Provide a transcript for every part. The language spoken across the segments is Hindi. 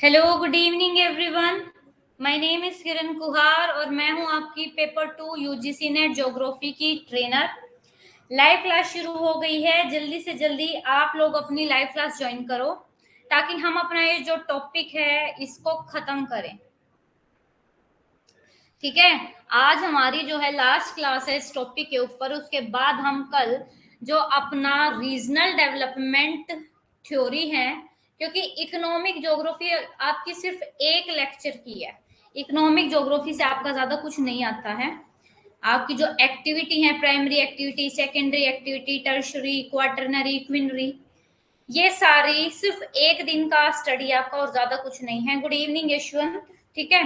Hello, good evening everyone. My name is Kiran Kuhar और मैं हूं आपकी पेपर 2 यूजीसी नेट ज्योग्राफी की ट्रेनर। लाइव क्लास शुरू हो गई है। जल्दी से जल्दी आप लोग अपनी लाइव क्लास ज्वाइन करो ताकि हम अपना ये जो टॉपिक है इसको खत्म करें। ठीक है, आज हमारी जो है लास्ट क्लास है इस टॉपिक के ऊपर। उसके बाद हम कल जो अपना रीजनल डेवलपमेंट थ्योरी है, क्योंकि इकोनॉमिक ज्योग्राफी आपकी सिर्फ एक लेक्चर की है। इकोनॉमिक ज्योग्राफी से आपका ज्यादा कुछ नहीं आता है। आपकी जो एक्टिविटी है, primary activity, secondary activity, tertiary, quaternary, quinary, ये सारी सिर्फ एक दिन का स्टडी आपका और ज्यादा कुछ नहीं है। Good evening Yashwant. ठीक है,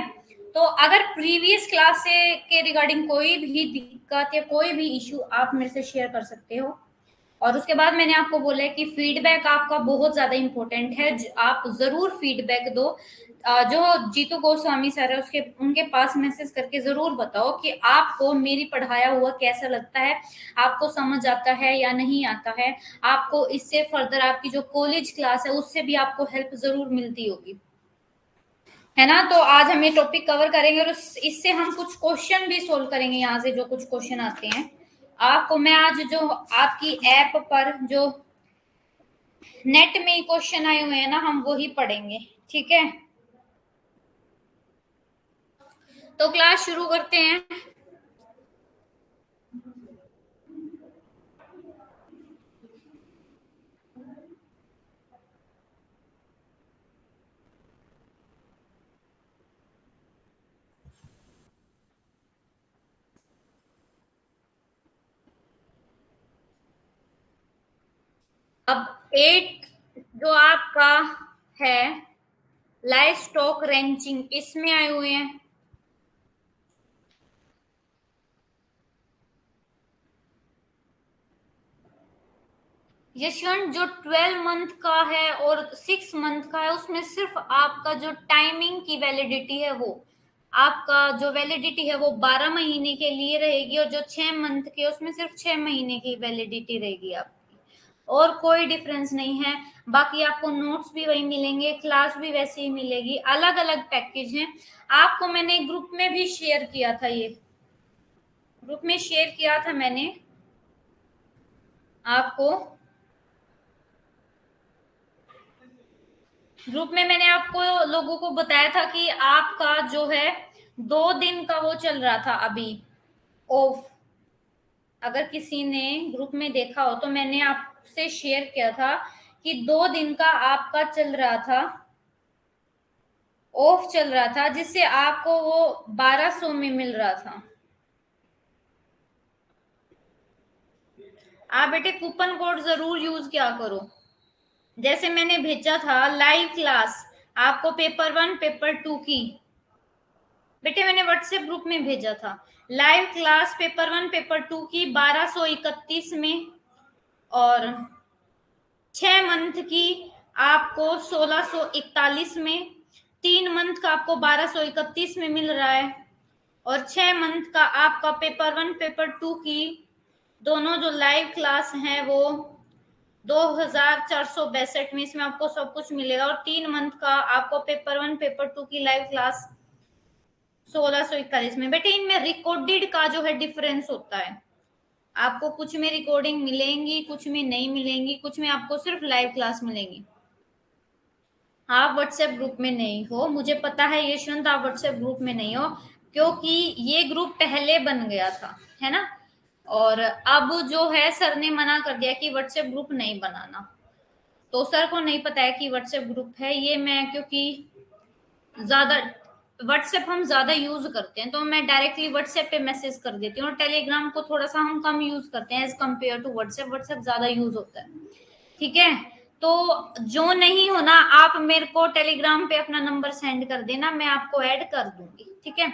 तो अगर प्रीवियस क्लास से के रिगार्डिंग कोई भी दिक्कत या कोई भी इशू आप मेरे से शेयर कर सकते हो। और उसके बाद मैंने आपको बोला है कि फीडबैक आपका बहुत ज्यादा इंपॉर्टेंट है। आप जरूर फीडबैक दो। जो जीतू गोस्वामी सर है उसके उनके पास मैसेज करके जरूर बताओ कि आपको मेरी पढ़ाया हुआ कैसा लगता है, आपको समझ आता है या नहीं आता है। आपको इससे फर्दर आपकी जो कॉलेज क्लास है उससे भी आपको हेल्प जरूर मिलती होगी, है ना। तो आज हम ये टॉपिक कवर करेंगे और इससे हम कुछ क्वेश्चन भी सोल्व करेंगे। यहाँ से जो कुछ क्वेश्चन आते हैं आपको मैं आज जो आपकी ऐप पर जो नेट में क्वेश्चन आए हुए हैं ना, हम वही पढ़ेंगे। ठीक है, तो क्लास शुरू करते हैं। अब एक जो आपका है लाइव स्टॉक रेंचिंग, इसमें आए हुए हैं। यशवंत, जो 12 मंथ का है और 6 मंथ का है उसमें सिर्फ आपका जो टाइमिंग की वैलिडिटी है वो आपका जो वैलिडिटी है वो 12 महीने के लिए रहेगी, और जो 6 मंथ के उसमें सिर्फ 6 महीने की वैलिडिटी रहेगी आपकी। और कोई डिफरेंस नहीं है। बाकी आपको नोट्स भी वही मिलेंगे, क्लास भी वैसे ही मिलेगी। अलग अलग पैकेज हैं। आपको मैंने ग्रुप में भी शेयर किया था, ये ग्रुप में शेयर किया था मैंने आपको। ग्रुप में मैंने आपको लोगों को बताया था कि आपका जो है 2 दिन का वो चल रहा था अभी ऑफ। अगर किसी ने ग्रुप में देखा हो तो मैंने आपसे शेयर किया था कि 2 दिन का आपका चल रहा था, ऑफ चल रहा था, जिससे आपको वो 1200 में मिल रहा था। आप बेटे कूपन कोड जरूर यूज किया करो। जैसे मैंने भेजा था लाइव क्लास आपको पेपर 1 पेपर 2 की, बेटे मैंने व्हाट्सएप ग्रुप में भेजा था लाइव क्लास पेपर 1 पेपर 2 की 1231 में, और 6 मंथ की आपको 1641 में। 3 मंथ का आपको 1231 में मिल रहा है, और 6 मंथ का आपका पेपर 1 पेपर 2 की दोनों जो लाइव क्लास हैं वो 2462 में, इसमें आपको सब कुछ मिलेगा। और 3 मंथ का आपको पेपर 1 पेपर 2 की लाइव क्लास 1641 में। बेटे इनमें रिकॉर्डेड का जो है डिफरेंस होता है। आपको कुछ में रिकॉर्डिंग मिलेंगी, कुछ में नहीं मिलेंगी, कुछ में आपको सिर्फ लाइव क्लास मिलेंगी। आप व्हाट्सएप ग्रुप में नहीं हो, मुझे पता है यशवंत, आप व्हाट्सएप ग्रुप में नहीं हो क्योंकि ये ग्रुप पहले बन गया था, है ना। और अब जो है सर ने मना कर दिया कि व्हाट्सएप ग्रुप नहीं बनाना। तो सर को नहीं पता है कि व्हाट्सएप ग्रुप है ये। मैं क्योंकि ज्यादा व्हाट्सएप हम ज्यादा यूज करते हैं तो मैं डायरेक्टली व्हाट्सएप पे मैसेज कर देती हूँ, और टेलीग्राम को थोड़ा सा हम कम यूज करते हैं as compared to WhatsApp. WhatsApp ज्यादा यूज होता है। ठीक है, तो जो नहीं होना आप मेरे को टेलीग्राम पे अपना नंबर सेंड कर देना, मैं आपको ऐड कर दूंगी। ठीक है,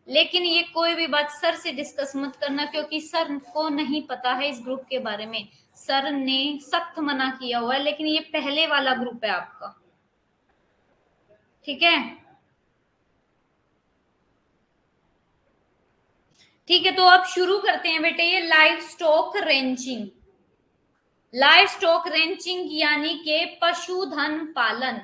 लेकिन ये कोई भी बात सर से डिस्कस मत करना क्योंकि सर को नहीं पता है इस ग्रुप के बारे में। सर ने सख्त मना किया हुआ है, लेकिन ये पहले वाला ग्रुप है आपका। ठीक है, ठीक है, तो अब शुरू करते हैं बेटे। ये live stock wrenching, live stock wrenching यानी के पशुधन पालन।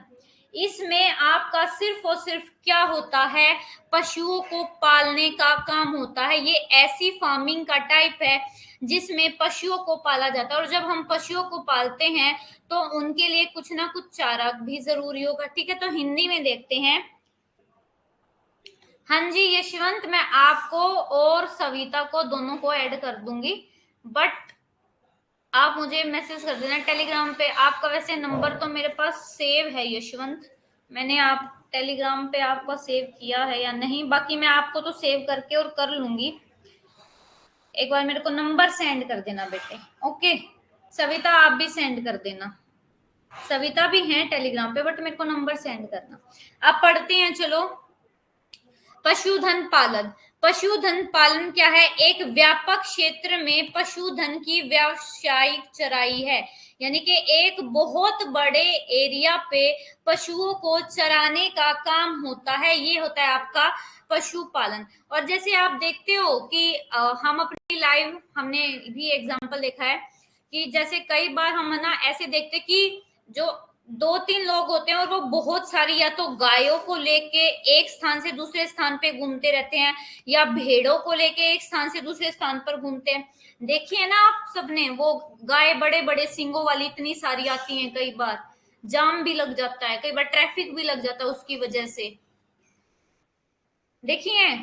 इसमें आपका सिर्फ और सिर्फ क्या होता है, पशुओं को पालने का काम होता है। ये ऐसी फार्मिंग का टाइप है जिसमें पशुओं को पाला जाता है, और जब हम पशुओं को पालते हैं तो उनके लिए कुछ ना कुछ चारा भी जरूरी होगा। ठीक है, तो हिंदी में देखते हैं। हाँ जी यशवंत, मैं आपको और सविता को दोनों को ऐड कर दूंगी, बट आप मुझे मैसेज कर देना टेलीग्राम पे। आपका वैसे नंबर तो मेरे पास सेव है यशवंत, मैंने आप टेलीग्राम पे आपका सेव किया है या नहीं, बाकी मैं आपको तो सेव करके और कर लूंगी। एक बार मेरे को नंबर सेंड कर देना बेटे। ओके सविता, आप भी सेंड कर देना। सविता भी है टेलीग्राम पे, बट मेरे को नंबर सेंड करना। आप पढ़ते हैं, चलो। पशुधन पालन। पशुधन पालन क्या है? एक व्यापक क्षेत्र में पशुधन की व्यावसायिक चराई है, यानी कि एक बहुत बड़े एरिया पे पशुओं को चराने का काम होता है, ये होता है आपका पशुपालन। और जैसे आप देखते हो कि हम अपनी लाइव हमने भी एग्जांपल देखा है कि जैसे कई बार हम ना ऐसे देखते कि जो 2-3 लोग होते हैं और वो बहुत सारी या तो गायों को लेके एक स्थान से दूसरे स्थान पे घूमते रहते हैं, या भेड़ों को लेके एक स्थान से दूसरे स्थान पर घूमते हैं। देखिए ना आप सबने, वो गाय बड़े बड़े सींगों वाली इतनी सारी आती हैं, कई बार जाम भी लग जाता है, कई बार ट्रैफिक भी लग जाता है उसकी वजह से। देखिए,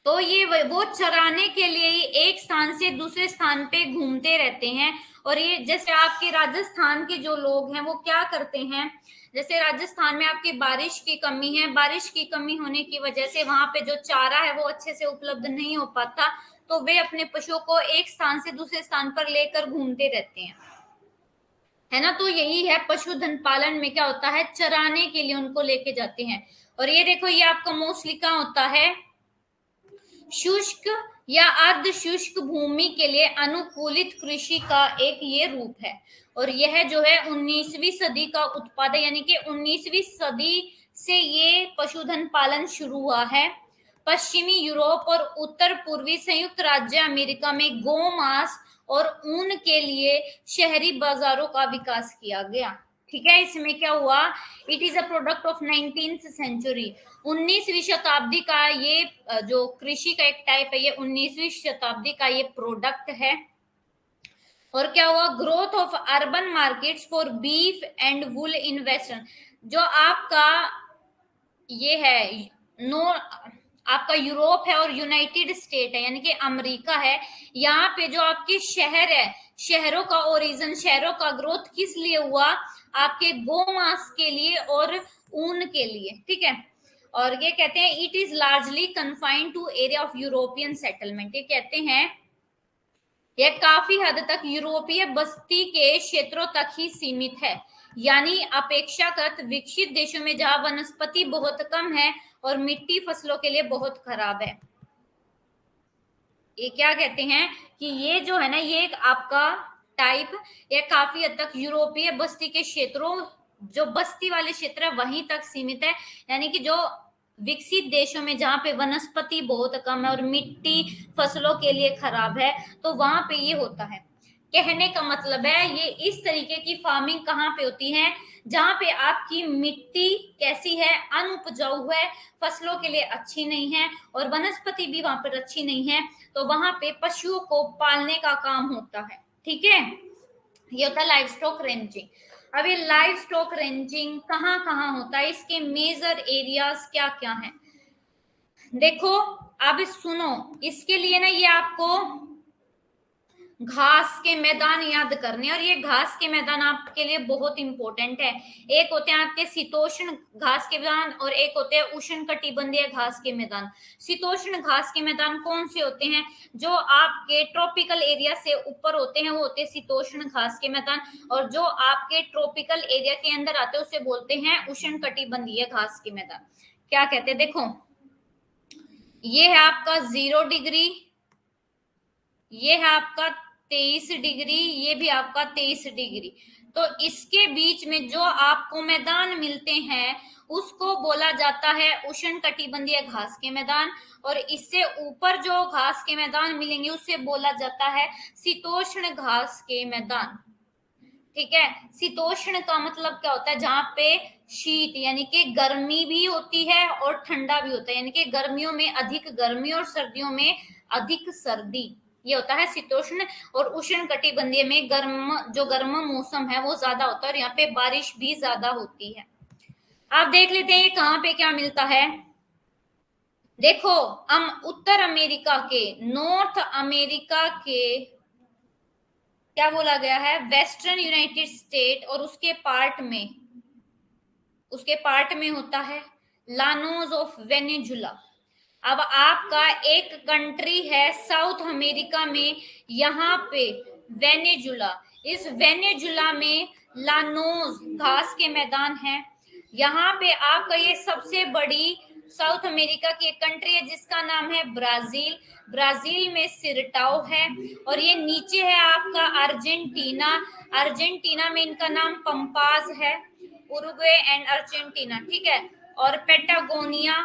तो ये वो चराने के लिए ही एक स्थान से दूसरे स्थान पे घूमते रहते हैं। और ये जैसे आपके राजस्थान के जो लोग हैं वो क्या करते हैं, जैसे राजस्थान में आपकी बारिश की कमी है, बारिश की कमी होने की वजह से वहां पे जो चारा है वो अच्छे से उपलब्ध नहीं हो पाता, तो वे अपने पशुओं को एक स्थान से दूसरे स्थान पर लेकर घूमते रहते हैं, है ना। तो यही है पशुधन पालन में क्या होता है, चराने के लिए उनको लेके जाते हैं। और ये देखो, ये आपका मोस्टली कहाँ होता है, शुष्क या अर्ध शुष्क भूमि के लिए अनुकूलित कृषि का एक ये रूप है। और यह जो है 19वीं सदी का उत्पाद है, यानी कि 19वीं सदी से ये पशुधन पालन शुरू हुआ है। पश्चिमी यूरोप और उत्तर पूर्वी संयुक्त राज्य अमेरिका में गोमांस और ऊन के लिए शहरी बाजारों का विकास किया गया। ठीक है, इसमें क्या हुआ, it is a product of 19th century. 19वीं शताब्दी का ये जो कृषि का एक टाइप है, ये 19वीं शताब्दी का ये प्रोडक्ट है। और क्या हुआ, growth of urban markets for beef and wool in western. जो आपका ये है नो, आपका यूरोप है और यूनाइटेड स्टेट है, यानी कि अमेरिका है, यहाँ पे जो आपके शहर है, शहरों का ओरिजिन, शहरों का ग्रोथ किस लिए हुआ, आपके गोमांस के लिए और ऊन के लिए। ठीक है, और ये कहते हैं it is largely confined to area of European settlement. ये कहते हैं यह काफी हद तक यूरोपीय बस्ती के क्षेत्रों तक ही सीमित है, यानी अपेक्षाकृत विकसित देशों में जहां वनस्पति बहुत कम है और मिट्टी फसलों के लिए बहुत खराब है। ये क्या कहते हैं कि ये जो है ना, ये एक आपका टाइप, ये काफी हद तक यूरोपीय बस्ती के क्षेत्रों, जो बस्ती वाले क्षेत्र है वहीं तक सीमित है, यानी कि जो विकसित देशों में जहाँ पे वनस्पति बहुत कम है और मिट्टी फसलों के लिए खराब है, तो वहां पे ये होता है। कहने का मतलब है ये इस तरीके की फार्मिंग कहाँ पे होती है, जहाँ पे आपकी मिट्टी कैसी है, अनउपजाऊ है, फसलों के लिए अच्छी नहीं है और वनस्पति भी वहां पर अच्छी नहीं है, तो वहां पे पशुओं को पालने का काम होता है। ठीक है, ये होता है लाइव स्टॉक रेंजिंग। अब ये लाइव स्टॉक रेंजिंग कहाँ कहाँ होता है, इसके मेजर एरियाज क्या क्या हैं, देखो। अब सुनो, इसके लिए ना ये आपको घास के मैदान याद करने, और ये घास के मैदान आपके लिए बहुत इंपॉर्टेंट है। एक होते हैं आपके शीतोष्ण घास के मैदान और एक होते हैं उष्ण कटिबंधीय घास के मैदान। शीतोष्ण घास के मैदान कौन से होते हैं, जो आपके ट्रॉपिकल एरिया से ऊपर होते हैं वो होते हैं शीतोष्ण घास के मैदान, और जो आपके ट्रॉपिकल एरिया के अंदर आते हैं उसे बोलते हैं उष्ण कटिबंधीय घास के मैदान। क्या कहते हैं, देखो ये है आपका 0 डिग्री, ये है आपका 23 डिग्री, ये भी आपका 23 डिग्री। तो इसके बीच में जो आपको मैदान मिलते हैं उसको बोला जाता है उष्ण कटिबंधीय घास के मैदान, और इससे ऊपर जो घास के मैदान मिलेंगे उसे बोला जाता है शीतोष्ण घास के मैदान। ठीक है। शीतोष्ण का मतलब क्या होता है, जहां पे शीत यानी कि गर्मी भी होती है और ठंडा भी होता है, यानी कि गर्मियों में अधिक गर्मी और सर्दियों में अधिक सर्दी, ये होता है शीतोष्ण। और उष्ण कटिबंधीय में गर्म मौसम है वो ज्यादा होता है और यहाँ पे बारिश भी ज्यादा होती है। आप देख लेते हैं ये कहाँ पे क्या मिलता है। देखो, हम उत्तर अमेरिका के, नॉर्थ अमेरिका के क्या बोला गया है, वेस्टर्न यूनाइटेड स्टेट और उसके पार्ट में होता है लानोज ऑफ वेनेजुला। अब आपका एक कंट्री है साउथ अमेरिका में, यहाँ पे वेनेजुला, इस वेनेजुला में लानोज घास के मैदान है। यहाँ पे आपका ये सबसे बड़ी साउथ अमेरिका की एक कंट्री है जिसका नाम है ब्राजील। ब्राजील में सिरटाओ है। और ये नीचे है आपका अर्जेंटीना। अर्जेंटीना में इनका नाम पंपाज है। उरुग्वे एंड अर्जेंटीना, ठीक है। और पेटागोनिया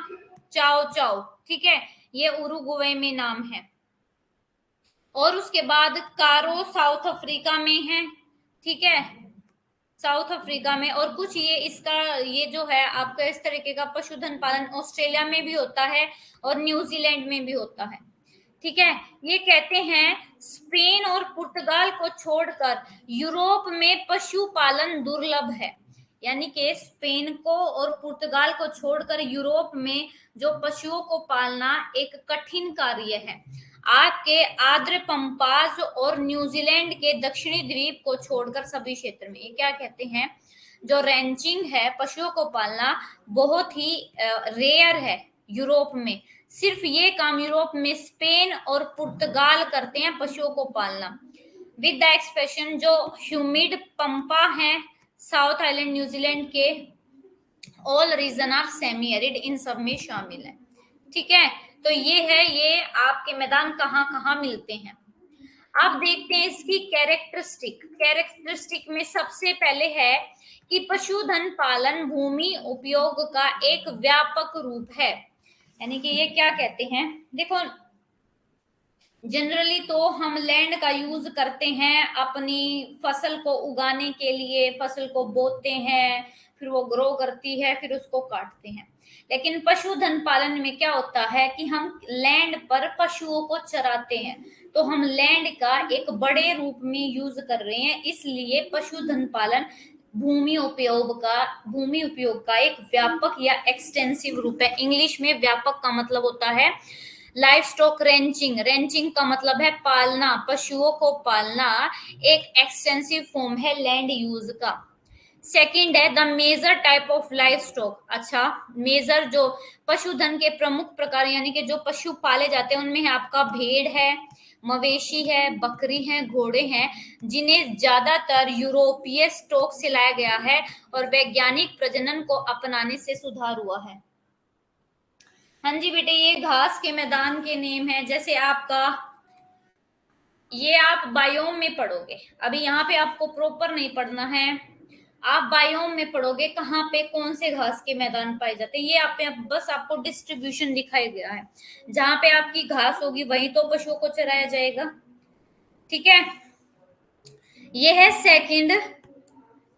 चाओ चाओ, ठीक है, ये उरुग्वे में नाम है। और उसके बाद कारो साउथ अफ्रीका में है, ठीक है, साउथ अफ्रीका में। और कुछ ये जो है आपका इस तरीके का पशुधन पालन ऑस्ट्रेलिया में भी होता है और न्यूजीलैंड में भी होता है, ठीक है। ये कहते हैं स्पेन और पुर्तगाल को छोड़कर यूरोप में पशुपालन दुर्लभ है। यानी कि स्पेन को और पुर्तगाल को छोड़कर यूरोप में जो पशुओं को पालना एक कठिन कार्य है। आपके आर्द्र पंपाज और न्यूजीलैंड के दक्षिणी द्वीप को छोड़कर सभी क्षेत्र में, ये क्या कहते हैं, जो रैंचिंग है, पशुओं को पालना बहुत ही रेयर है यूरोप में। सिर्फ ये काम यूरोप में स्पेन और पुर्तगाल करते हैं, पशुओं को पालना। विद द एक्सप्रेशन जो ह्यूमिड पंपा है साउथ आइलैंड न्यूजीलैंड के, all reason are semi arid, इन सब में शामिल है, ठीक है। तो ये है, ये आपके मैदान कहाँ कहाँ मिलते हैं। अब देखते हैं इसकी कैरेक्टरिस्टिक में सबसे पहले है कि पशुधन पालन भूमि उपयोग का एक व्यापक रूप है। यानी कि ये क्या कहते हैं, देखो जनरली तो हम लैंड का यूज करते हैं अपनी फसल को उगाने के लिए, फसल को बोते हैं, फिर वो ग्रो करती है, फिर उसको काटते हैं। लेकिन पशुधन पालन में क्या होता है कि हम लैंड पर पशुओं को चराते हैं, तो हम लैंड का एक बड़े रूप में यूज कर रहे हैं, इसलिए पशुधन पालन भूमि उपयोग का एक व्यापक या एक्सटेंसिव रूप है। इंग्लिश में व्यापक का मतलब होता है लाइफ स्टॉक रेंचिंग। रेंचिंग का मतलब है पालना, पशुओं को पालना, एक एक्सटेंसिव फॉर्म है लैंड यूज का। सेकंड है the major type of livestock. अच्छा, मेजर जो पशुधन के प्रमुख प्रकार यानी कि जो पशु पाले जाते हैं उनमें है आपका भेड़ है, मवेशी है, बकरी है, घोड़े हैं, जिन्हें ज्यादातर यूरोपीय स्टॉक से लाया गया है और वैज्ञानिक प्रजनन को अपनाने से सुधार हुआ है। हाँ जी बेटे, ये घास के मैदान के नेम है। जैसे आपका ये आप बायोम में पढ़ोगे, अभी यहाँ पे आपको प्रॉपर नहीं पढ़ना है, आप बायोम में पढ़ोगे कहाँ पे कौन से घास के मैदान पाए जाते हैं। ये आप बस आपको डिस्ट्रीब्यूशन दिखाई गया है, जहां पे आपकी घास होगी वहीं तो पशुओं को चराया जाएगा, ठीक है। ये है सेकंड।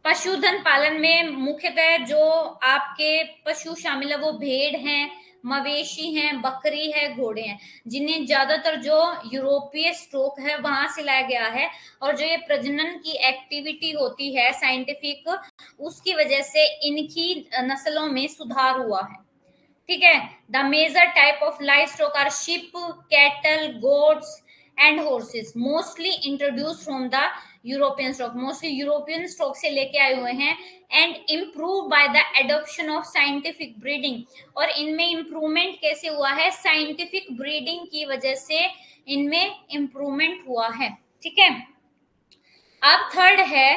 पशुधन पालन में मुख्यतः जो आपके पशु शामिल है वो भेड़ हैं, मवेशी हैं, बकरी है, घोड़े हैं, जिन्हें ज्यादातर जो यूरोपीय स्टॉक है वहां से लाया गया है। और जो ये प्रजनन की एक्टिविटी होती है साइंटिफिक, उसकी वजह से इनकी नस्लों में सुधार हुआ है, ठीक है। The major type of livestock are sheep, cattle, goats and horses, mostly introduce from the European stock, mostly European stock से लेके आए हुए हैं। And improve by the adoption of scientific breeding, और इनमें इम्प्रूवमेंट कैसे हुआ है, साइंटिफिक ब्रीडिंग की वजह से इनमें इम्प्रूवमेंट हुआ है, ठीक है। अब थर्ड है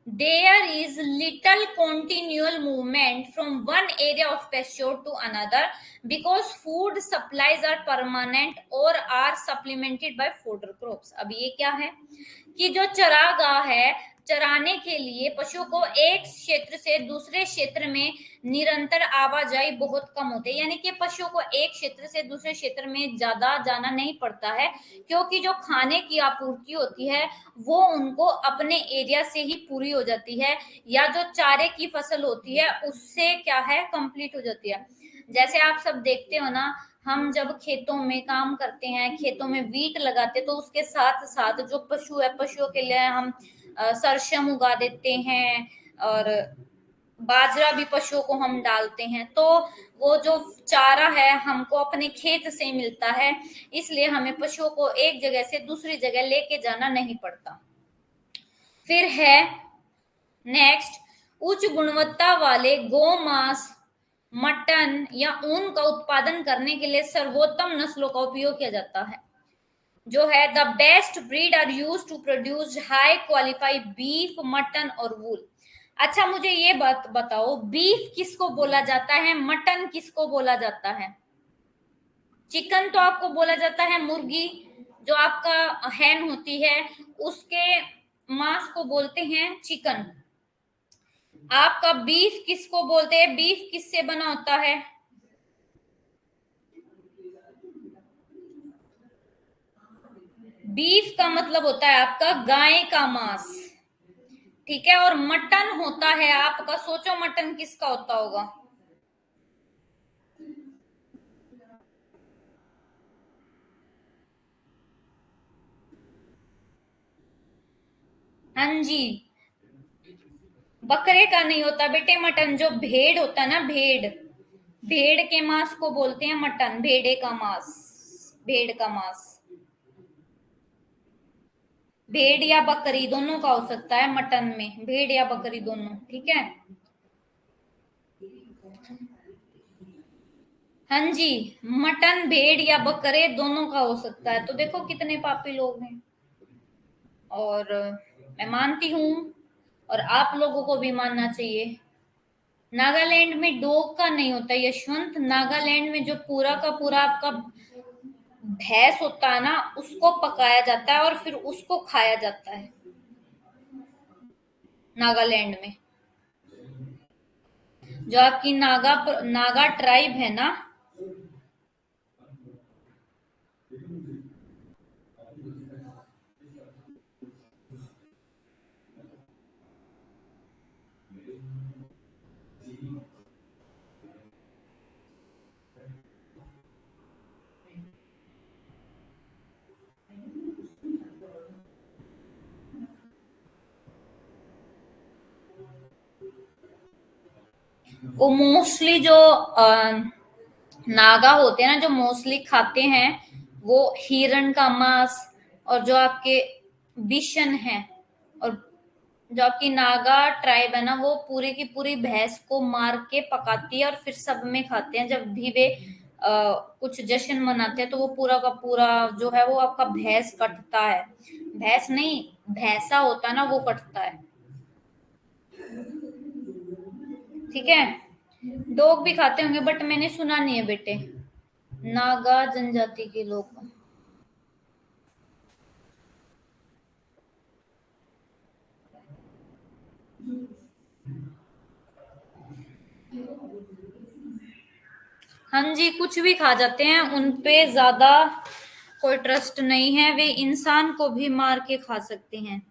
there is little continual movement from one area of pasture to another because food supplies are permanent or are supplemented by fodder crops। अब ये क्या है कि जो चरागाह है चराने के लिए पशुओं को एक क्षेत्र से दूसरे क्षेत्र में निरंतर आवाजाही बहुत कम होती है, यानी कि पशुओं को एक क्षेत्र से दूसरे क्षेत्र में ज्यादा जाना नहीं पड़ता है, क्योंकि जो खाने की आपूर्ति होती है वो उनको अपने एरिया से ही पूरी हो जाती है, या जो चारे की फसल होती है उससे क्या है कंप्लीट हो जाती है। जैसे आप सब देखते हो ना, हम जब खेतों में काम करते हैं, खेतों में वीट लगाते हैं, तो उसके साथ साथ जो पशु है, पशुओं के लिए हम सरसों उगा देते हैं, और बाजरा भी पशुओं को हम डालते हैं, तो वो जो चारा है हमको अपने खेत से मिलता है, इसलिए हमें पशुओं को एक जगह से दूसरी जगह लेके जाना नहीं पड़ता। फिर है नेक्स्ट, उच्च गुणवत्ता वाले गोमांस, मटन या ऊन का उत्पादन करने के लिए सर्वोत्तम नस्लों का उपयोग किया जाता है, जो है the best breed are use to produce high qualified beef, mutton और वूल। अच्छा मुझे ये बात बताओ, बीफ किसको बोला जाता है, मटन किसको बोला जाता है? चिकन तो आपको बोला जाता है मुर्गी, जो आपका हैन होती है उसके मांस को बोलते हैं चिकन। आपका बीफ किसको बोलते हैं, बीफ किससे बना होता है? बीफ का मतलब होता है आपका गाय का मांस, ठीक है। और मटन होता है आपका, सोचो मटन किसका होता होगा? हाँ जी, बकरे का नहीं होता बेटे मटन, जो भेड़ होता है ना, भेड़, भेड़ के मांस को बोलते हैं मटन, भेड़े का मांस, भेड़ का मांस। भेड़ या बकरी दोनों का हो सकता है मटन में, भेड़ या बकरी दोनों, ठीक है। हाँ जी, मटन भेड़ या बकरे दोनों का हो सकता है। तो देखो कितने पापी लोग हैं, और मैं मानती हूँ और आप लोगों को भी मानना चाहिए। नागालैंड में डॉग का नहीं होता यशवंत, नागालैंड में जो पूरा का पूरा आपका भैंस होता है ना, उसको पकाया जाता है और फिर उसको खाया जाता है नागालैंड में। जो आपकी नागा ट्राइब है ना, वो मोस्टली जो नागा होते हैं ना, जो मोस्टली खाते हैं वो हिरण का मांस, और जो आपके बिशन है, और जो आपकी नागा ट्राइब है ना, वो पूरी की पूरी भैंस को मार के पकाती है और फिर सब में खाते हैं। जब भी वे कुछ जश्न मनाते हैं तो वो पूरा का पूरा जो है वो आपका भैंस कटता है, भैंस नहीं भैंसा होता है ना, वो कटता है, ठीक है। डॉग भी खाते होंगे बट मैंने सुना नहीं है बेटे, नागा जनजाति के लोग। हाँ जी, कुछ भी खा जाते हैं, उनपे ज्यादा कोई ट्रस्ट नहीं है, वे इंसान को भी मार के खा सकते हैं।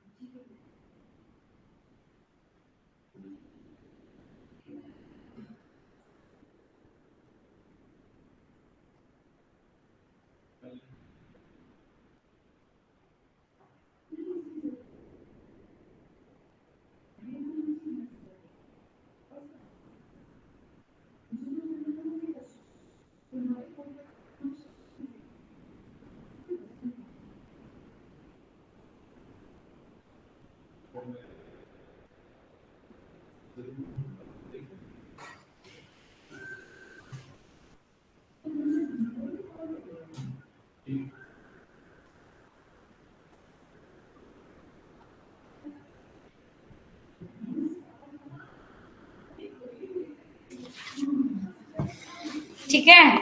ठीक है,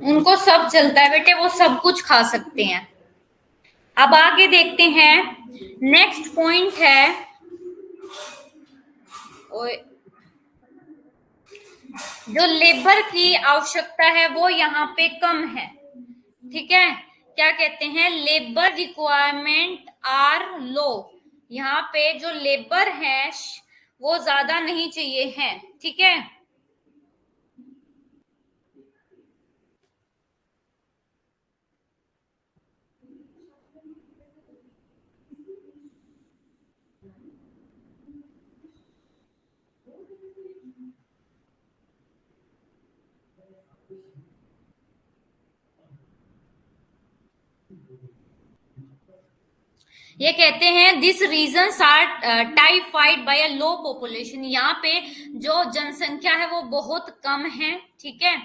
उनको सब चलता है बेटे, वो सब कुछ खा सकते हैं। अब आगे देखते हैं नेक्स्ट पॉइंट है, जो लेबर की आवश्यकता है वो यहाँ पे कम है। ठीक है, क्या कहते हैं, लेबर रिक्वायरमेंट आर लो। यहाँ पे जो लेबर है वो ज्यादा नहीं चाहिए है। ठीक है, ये कहते हैं this regions are typified by a low population. यहाँ पे जो जनसंख्या है वो बहुत कम है। ठीक है,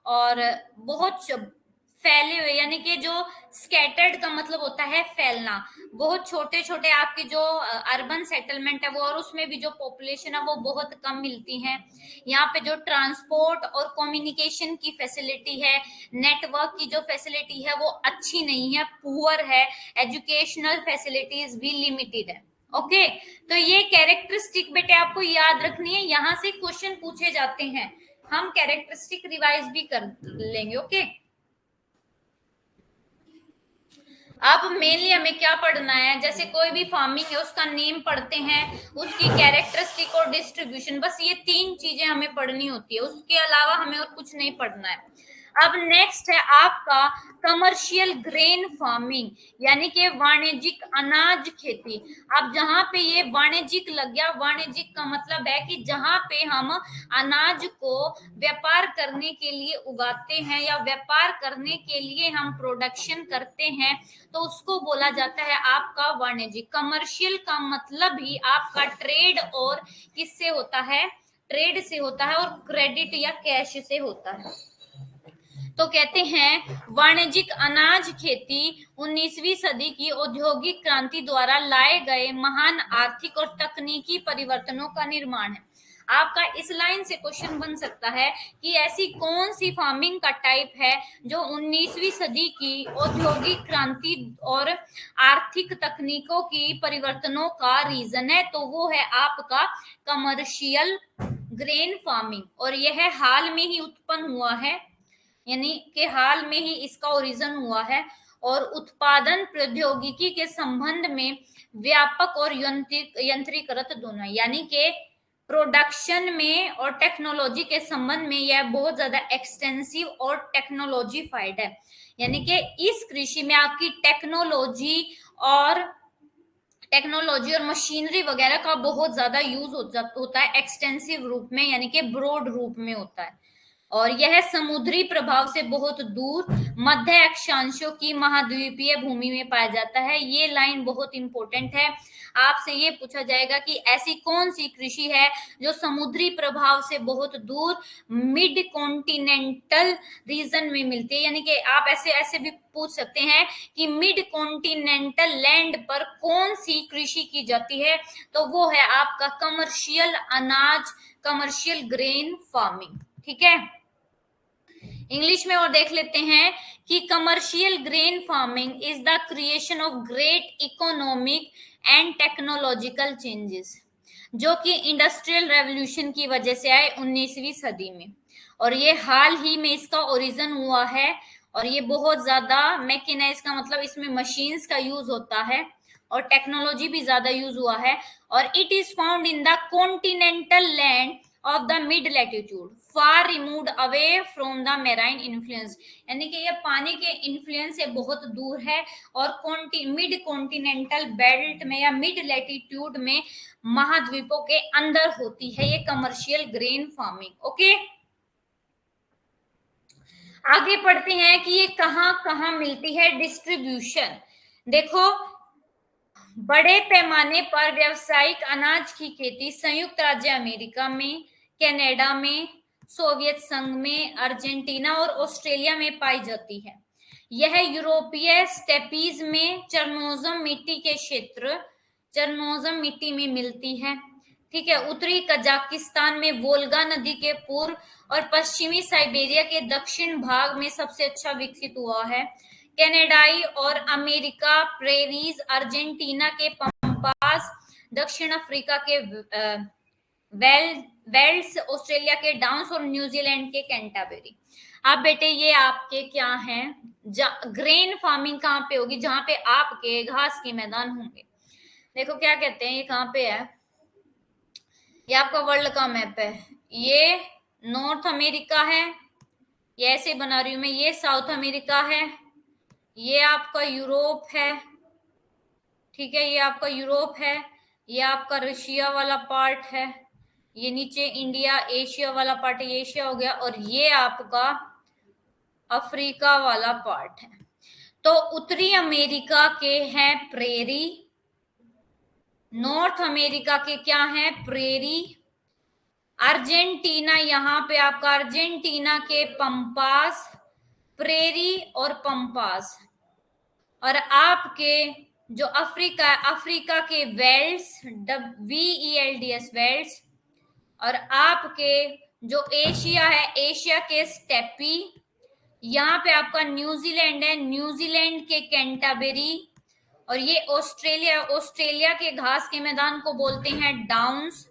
और बहुत फैले हुए, यानी कि जो स्कैटर्ड का मतलब होता है फैलना, बहुत छोटे छोटे आपके जो अर्बन सेटलमेंट है वो, और उसमें भी जो पॉपुलेशन है वो बहुत कम मिलती है। यहाँ पे जो ट्रांसपोर्ट और कम्युनिकेशन की फैसिलिटी है, नेटवर्क की जो फैसिलिटी है वो अच्छी नहीं है, पुअर है। एजुकेशनल फैसिलिटीज भी लिमिटेड है। ओके, तो ये कैरेक्टरिस्टिक बेटे आपको याद रखनी है, यहाँ से क्वेश्चन पूछे जाते हैं। हम कैरेक्टरिस्टिक रिवाइज भी कर लेंगे। ओके, अब मेनली हमें क्या पढ़ना है, जैसे कोई भी फार्मिंग है उसका नेम पढ़ते हैं, उसकी कैरेक्टरिस्टिक और डिस्ट्रीब्यूशन, बस ये 3 चीजें हमें पढ़नी होती है, उसके अलावा हमें और कुछ नहीं पढ़ना है। अब नेक्स्ट है आपका कमर्शियल ग्रेन फार्मिंग, यानी कि वाणिज्यिक अनाज खेती। अब जहां पे ये वाणिज्यिक लग गया, वाणिज्यिक का मतलब है कि जहां पे हम अनाज को व्यापार करने के लिए उगाते हैं या व्यापार करने के लिए हम प्रोडक्शन करते हैं, तो उसको बोला जाता है आपका वाणिज्यिक। कमर्शियल का मतलब ही आपका ट्रेड और किससे होता है, ट्रेड से होता है, और क्रेडिट या कैश से होता है। तो कहते हैं वाणिज्यिक अनाज खेती 19वीं सदी की औद्योगिक क्रांति द्वारा लाए गए महान आर्थिक और तकनीकी परिवर्तनों का निर्माण है। आपका इस लाइन से क्वेश्चन बन सकता है कि ऐसी कौन सी फार्मिंग का टाइप है जो 19वीं सदी की औद्योगिक क्रांति और आर्थिक तकनीकों की परिवर्तनों का रीजन है, तो वो है आपका कमर्शियल ग्रेन फार्मिंग। और यह हाल में ही उत्पन्न हुआ है, यानी कि हाल में ही इसका ओरिजिन हुआ है, और उत्पादन प्रौद्योगिकी के संबंध में व्यापक और यंत्रीकृत दोनों है। यानी कि प्रोडक्शन में और टेक्नोलॉजी के संबंध में यह बहुत ज्यादा एक्सटेंसिव और टेक्नोलॉजीफाइड है। यानी कि इस कृषि में आपकी टेक्नोलॉजी और मशीनरी वगैरह का बहुत ज्यादा यूज होता है, एक्सटेंसिव रूप में, यानी कि ब्रॉड रूप में होता है। और यह समुद्री प्रभाव से बहुत दूर मध्य अक्षांशों की महाद्वीपीय भूमि में पाया जाता है। ये लाइन बहुत इंपॉर्टेंट है, आपसे ये पूछा जाएगा कि ऐसी कौन सी कृषि है जो समुद्री प्रभाव से बहुत दूर मिड कॉन्टिनेंटल रीजन में मिलती है। यानी कि आप ऐसे ऐसे भी पूछ सकते हैं कि मिड कॉन्टिनेंटल लैंड पर कौन सी कृषि की जाती है, तो वो है आपका कमर्शियल अनाज, कमर्शियल ग्रेन फार्मिंग। ठीक है, इंग्लिश में और देख लेते हैं कि commercial grain farming is the creation of great economic and technological changes, जो कि इंडस्ट्रियल रेवोल्यूशन की वजह से आए 19वीं सदी में, और ये हाल ही में इसका ओरिजिन हुआ है। और ये बहुत ज्यादा मैकेनाइज का मतलब इसमें मशीन्स का यूज होता है और टेक्नोलॉजी भी ज्यादा यूज हुआ है। और it is found in the continental land of the mid latitude far removed away from the marine influence, यानी कि ये पानी के इन्फ्लुएंस से बहुत दूर है, और मिड कॉन्टिनेंटल बेल्ट में या मिड लैटिट्यूड में महाद्वीपों के अंदर होती है ये कमर्शियल ग्रेन फार्मिंग। ओके, आगे पढ़ते हैं कि ये कहाँ कहाँ मिलती है डिस्ट्रीब्यूशन। देखो, बड़े पैमाने पर व्यावसायिक अनाज की खेती संयुक्त राज्य अमेरिका में, कनाडा में, सोवियत संघ में, अर्जेंटीना और ऑस्ट्रेलिया में पाई जाती है। यह यूरोपीय स्टेपीज में चरनोजम मिट्टी के क्षेत्र, चरनोजम मिट्टी में मिलती है। ठीक है, उत्तरी कजाकिस्तान में वोल्गा नदी के पूर्व और पश्चिमी साइबेरिया के दक्षिण भाग में सबसे अच्छा विकसित हुआ है। कनाडाई और अमेरिका प्रेरीज, अर्जेंटीना के पंपास, दक्षिण अफ्रीका के वेल्स, ऑस्ट्रेलिया के डाउन्स और न्यूजीलैंड के कैंटाबेरी। अब बेटे ये आपके क्या हैं, ग्रेन फार्मिंग कहाँ पे होगी, जहां पे आपके घास के मैदान होंगे। देखो क्या कहते हैं, ये कहाँ पे है, ये आपका वर्ल्ड का मैप है, ये नॉर्थ अमेरिका है, ये ऐसे बना रही हूं मैं, ये साउथ अमेरिका है, ये आपका यूरोप है, ठीक है, ये आपका यूरोप है, ये आपका रशिया वाला पार्ट है, ये नीचे इंडिया एशिया वाला पार्ट है, ये एशिया हो गया, और ये आपका अफ्रीका वाला पार्ट है। तो उत्तरी अमेरिका के हैं प्रेरी, नॉर्थ अमेरिका के क्या हैं, प्रेरी, अर्जेंटीना, यहां पे आपका अर्जेंटीना के पंपास, प्रेरी और पंपास, और आपके जो अफ्रीका है, अफ्रीका के वेल्स, VELDS वेल्स, और आपके जो एशिया है, एशिया के स्टेपी, यहाँ पे आपका न्यूजीलैंड है, न्यूजीलैंड के कैंटाबेरी, और ये ऑस्ट्रेलिया, ऑस्ट्रेलिया के घास के मैदान को बोलते हैं डाउन्स,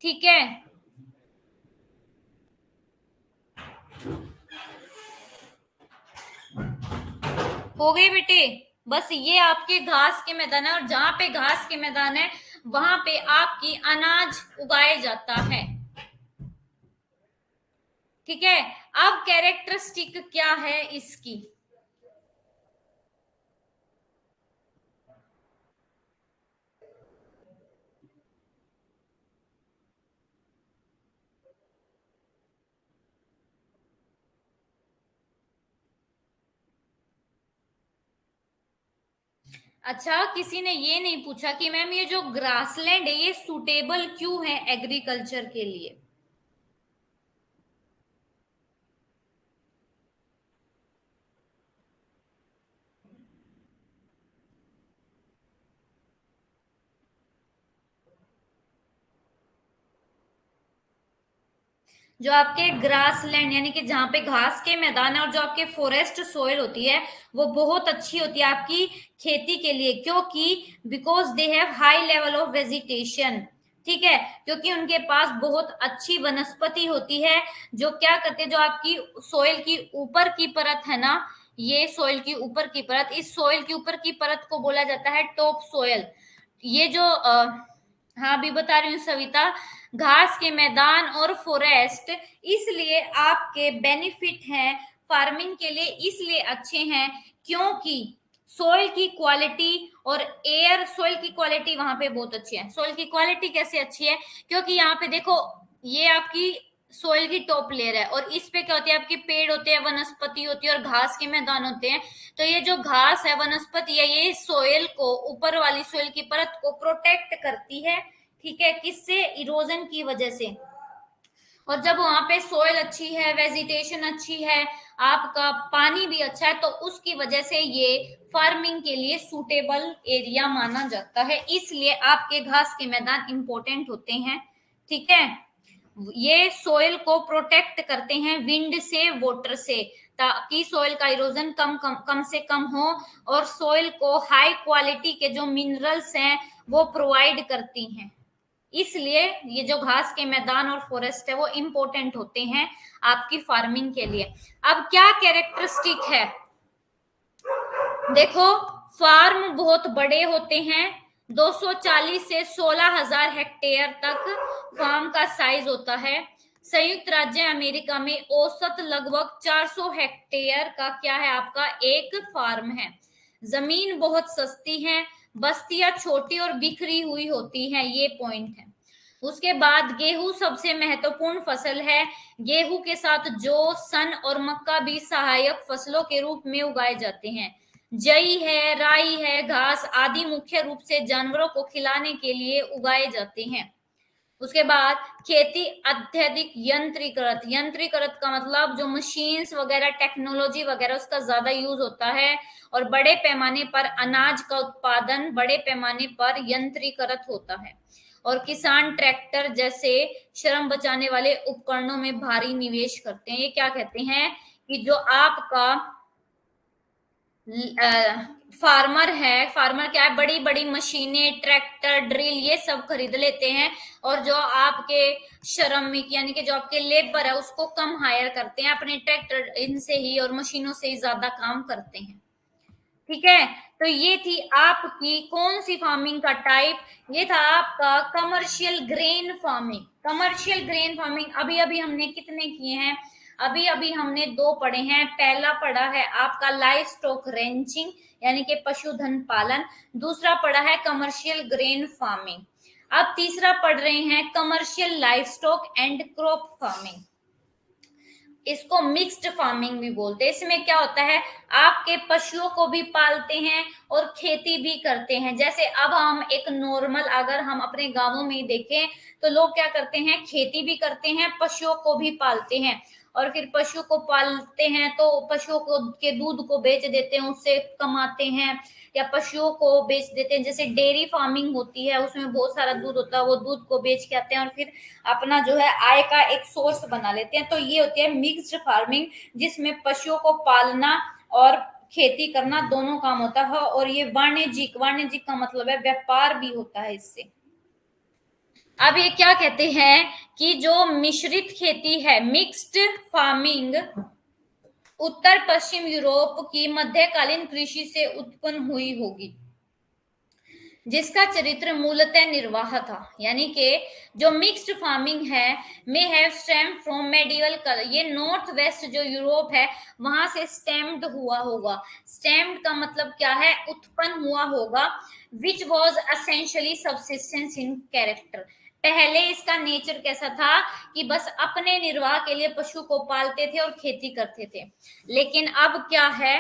ठीक है। हो गए बेटे, बस ये आपके घास के मैदान है, और जहां पे घास के मैदान है वहां पे आपकी अनाज उगाया जाता है, ठीक है। अब कैरेक्टरिस्टिक क्या है इसकी, अच्छा किसी ने ये नहीं पूछा कि मैम ये जो ग्रासलैंड है ये सूटेबल क्यों है एग्रीकल्चर के लिए। जो आपके ग्रासलैंड यानी कि जहां पे घास के मैदान है, और जो आपके फॉरेस्ट सोइल होती है वो बहुत अच्छी होती है आपकी खेती के लिए, क्योंकि because they have high level of vegetation, ठीक है, क्योंकि उनके पास बहुत अच्छी वनस्पति होती है, जो क्या करते हैं, जो आपकी सोइल की ऊपर की परत है ना, ये सोइल की ऊपर की परत, इस सोइल की ऊपर की परत को बोला जाता है टॉप सोइल। ये जो हाँ अभी बता रही हूँ सविता, घास के मैदान और फॉरेस्ट इसलिए आपके बेनिफिट हैं फार्मिंग के लिए, इसलिए अच्छे हैं क्योंकि सोइल की क्वालिटी और एयर, सोइल की क्वालिटी वहां पे बहुत अच्छी है। सोइल की क्वालिटी कैसे अच्छी है, क्योंकि यहाँ पे देखो ये आपकी सोइल की टॉप लेयर है, और इस पे क्या होती है, आपके पेड़ होते हैं, वनस्पति होती है, और घास के मैदान होते हैं। तो ये जो घास है, वनस्पति है, ये सोइल को, ऊपर वाली सोइल की परत को प्रोटेक्ट करती है, ठीक है, किससे, इरोजन की वजह से। और जब वहां पे सोइल अच्छी है, वेजिटेशन अच्छी है, आपका पानी भी अच्छा है, तो उसकी वजह से ये फार्मिंग के लिए सूटेबल एरिया माना जाता है, इसलिए आपके घास के मैदान इंपॉर्टेंट होते हैं, ठीक है। ये सोइल को प्रोटेक्ट करते हैं विंड से, वाटर से, ताकि सोइल का इरोजन कम से कम हो, और सोइल को हाई क्वालिटी के जो मिनरल्स हैं वो प्रोवाइड करती हैं, इसलिए ये जो घास के मैदान और फॉरेस्ट है वो इंपॉर्टेंट होते हैं आपकी फार्मिंग के लिए। अब क्या कैरेक्टरिस्टिक है, देखो फार्म बहुत बड़े होते हैं, 240 से 16,000 हेक्टेयर तक फार्म का साइज होता है। संयुक्त राज्य अमेरिका में औसत लगभग 400 हेक्टेयर का क्या है, आपका एक फार्म है। जमीन बहुत सस्ती है, बस्तियां छोटी और बिखरी हुई होती हैं, ये पॉइंट है। उसके बाद गेहूं सबसे महत्वपूर्ण फसल है, गेहूं के साथ जौ, सन और मक्का भी सहायक फसलों के रूप में उगाए जाते हैं। जई है, राई है, घास आदि मुख्य रूप से जानवरों को खिलाने के लिए उगाए जाते हैं। उसके बाद खेती अत्यधिक यंत्रीकृत, यंत्रीकृत का मतलब जो मशीन्स वगैरह, टेक्नोलॉजी वगैरह उसका ज्यादा यूज होता है, और बड़े पैमाने पर अनाज का उत्पादन बड़े पैमाने पर यंत्रीकृत होता है, और किसान ट्रैक्टर जैसे श्रम बचाने वाले उपकरणों में भारी निवेश करते हैं। ये क्या कहते हैं कि जो आपका फार्मर है, फार्मर क्या है, बड़ी बड़ी मशीनें, ट्रैक्टर, ड्रिल, ये सब खरीद लेते हैं, और जो आपके श्रमिक यानी कि जो आपके लेबर है उसको कम हायर करते हैं, अपने ट्रैक्टर इनसे ही और मशीनों से ही ज्यादा काम करते हैं। ठीक है, तो ये थी आपकी कौन सी फार्मिंग का टाइप, ये था आपका commercial grain farming. Commercial grain farming अभी अभी हमने कितने किए हैं, अभी अभी हमने 2 पढ़े हैं। पहला पढ़ा है आपका लाइव स्टॉक रेंचिंग यानी कि पशुधन पालन, दूसरा पढ़ा है कमर्शियल ग्रेन फार्मिंग। अब तीसरा पढ़ रहे हैं commercial live stock and crop farming. इसको मिक्स्ड फार्मिंग भी बोलते हैं। इसमें क्या होता है, आपके पशुओं को भी पालते हैं और खेती भी करते हैं। जैसे अब हम एक नॉर्मल, अगर हम अपने गांवों में देखें तो लोग क्या करते हैं, खेती भी करते हैं, पशुओं को भी पालते हैं, और फिर पशु को पालते हैं तो पशुओं को के दूध को बेच देते हैं, उससे कमाते हैं, या पशुओं को बेच देते हैं। जैसे डेयरी फार्मिंग होती है, उसमें बहुत सारा दूध होता है, वो दूध को बेच के आते हैं और फिर अपना जो है आय का एक सोर्स बना लेते हैं। तो ये होती है मिक्स्ड फार्मिंग, जिसमें पशुओं को पालना और खेती करना दोनों काम होता है, और ये वाणिज्यिक, वाणिज्यिक का मतलब है व्यापार भी होता है इससे। अब ये क्या कहते हैं कि जो मिश्रित खेती है, मिक्स्ड फार्मिंग, उत्तर पश्चिम यूरोप की मध्यकालीन कृषि से उत्पन्न हुई होगी, जिसका चरित्र मूलतः निर्वाह था। यानी कि जो मिक्स्ड फार्मिंग है may have stemmed from medieval colour, ये नॉर्थ वेस्ट जो यूरोप है वहां से स्टेम्ड हुआ होगा। स्टेम्ड का मतलब क्या है, उत्पन्न हुआ होगा। Which was essentially subsistence in character, पहले इसका नेचर कैसा था कि बस अपने निर्वाह के लिए पशु को पालते थे और खेती करते थे। लेकिन अब क्या है,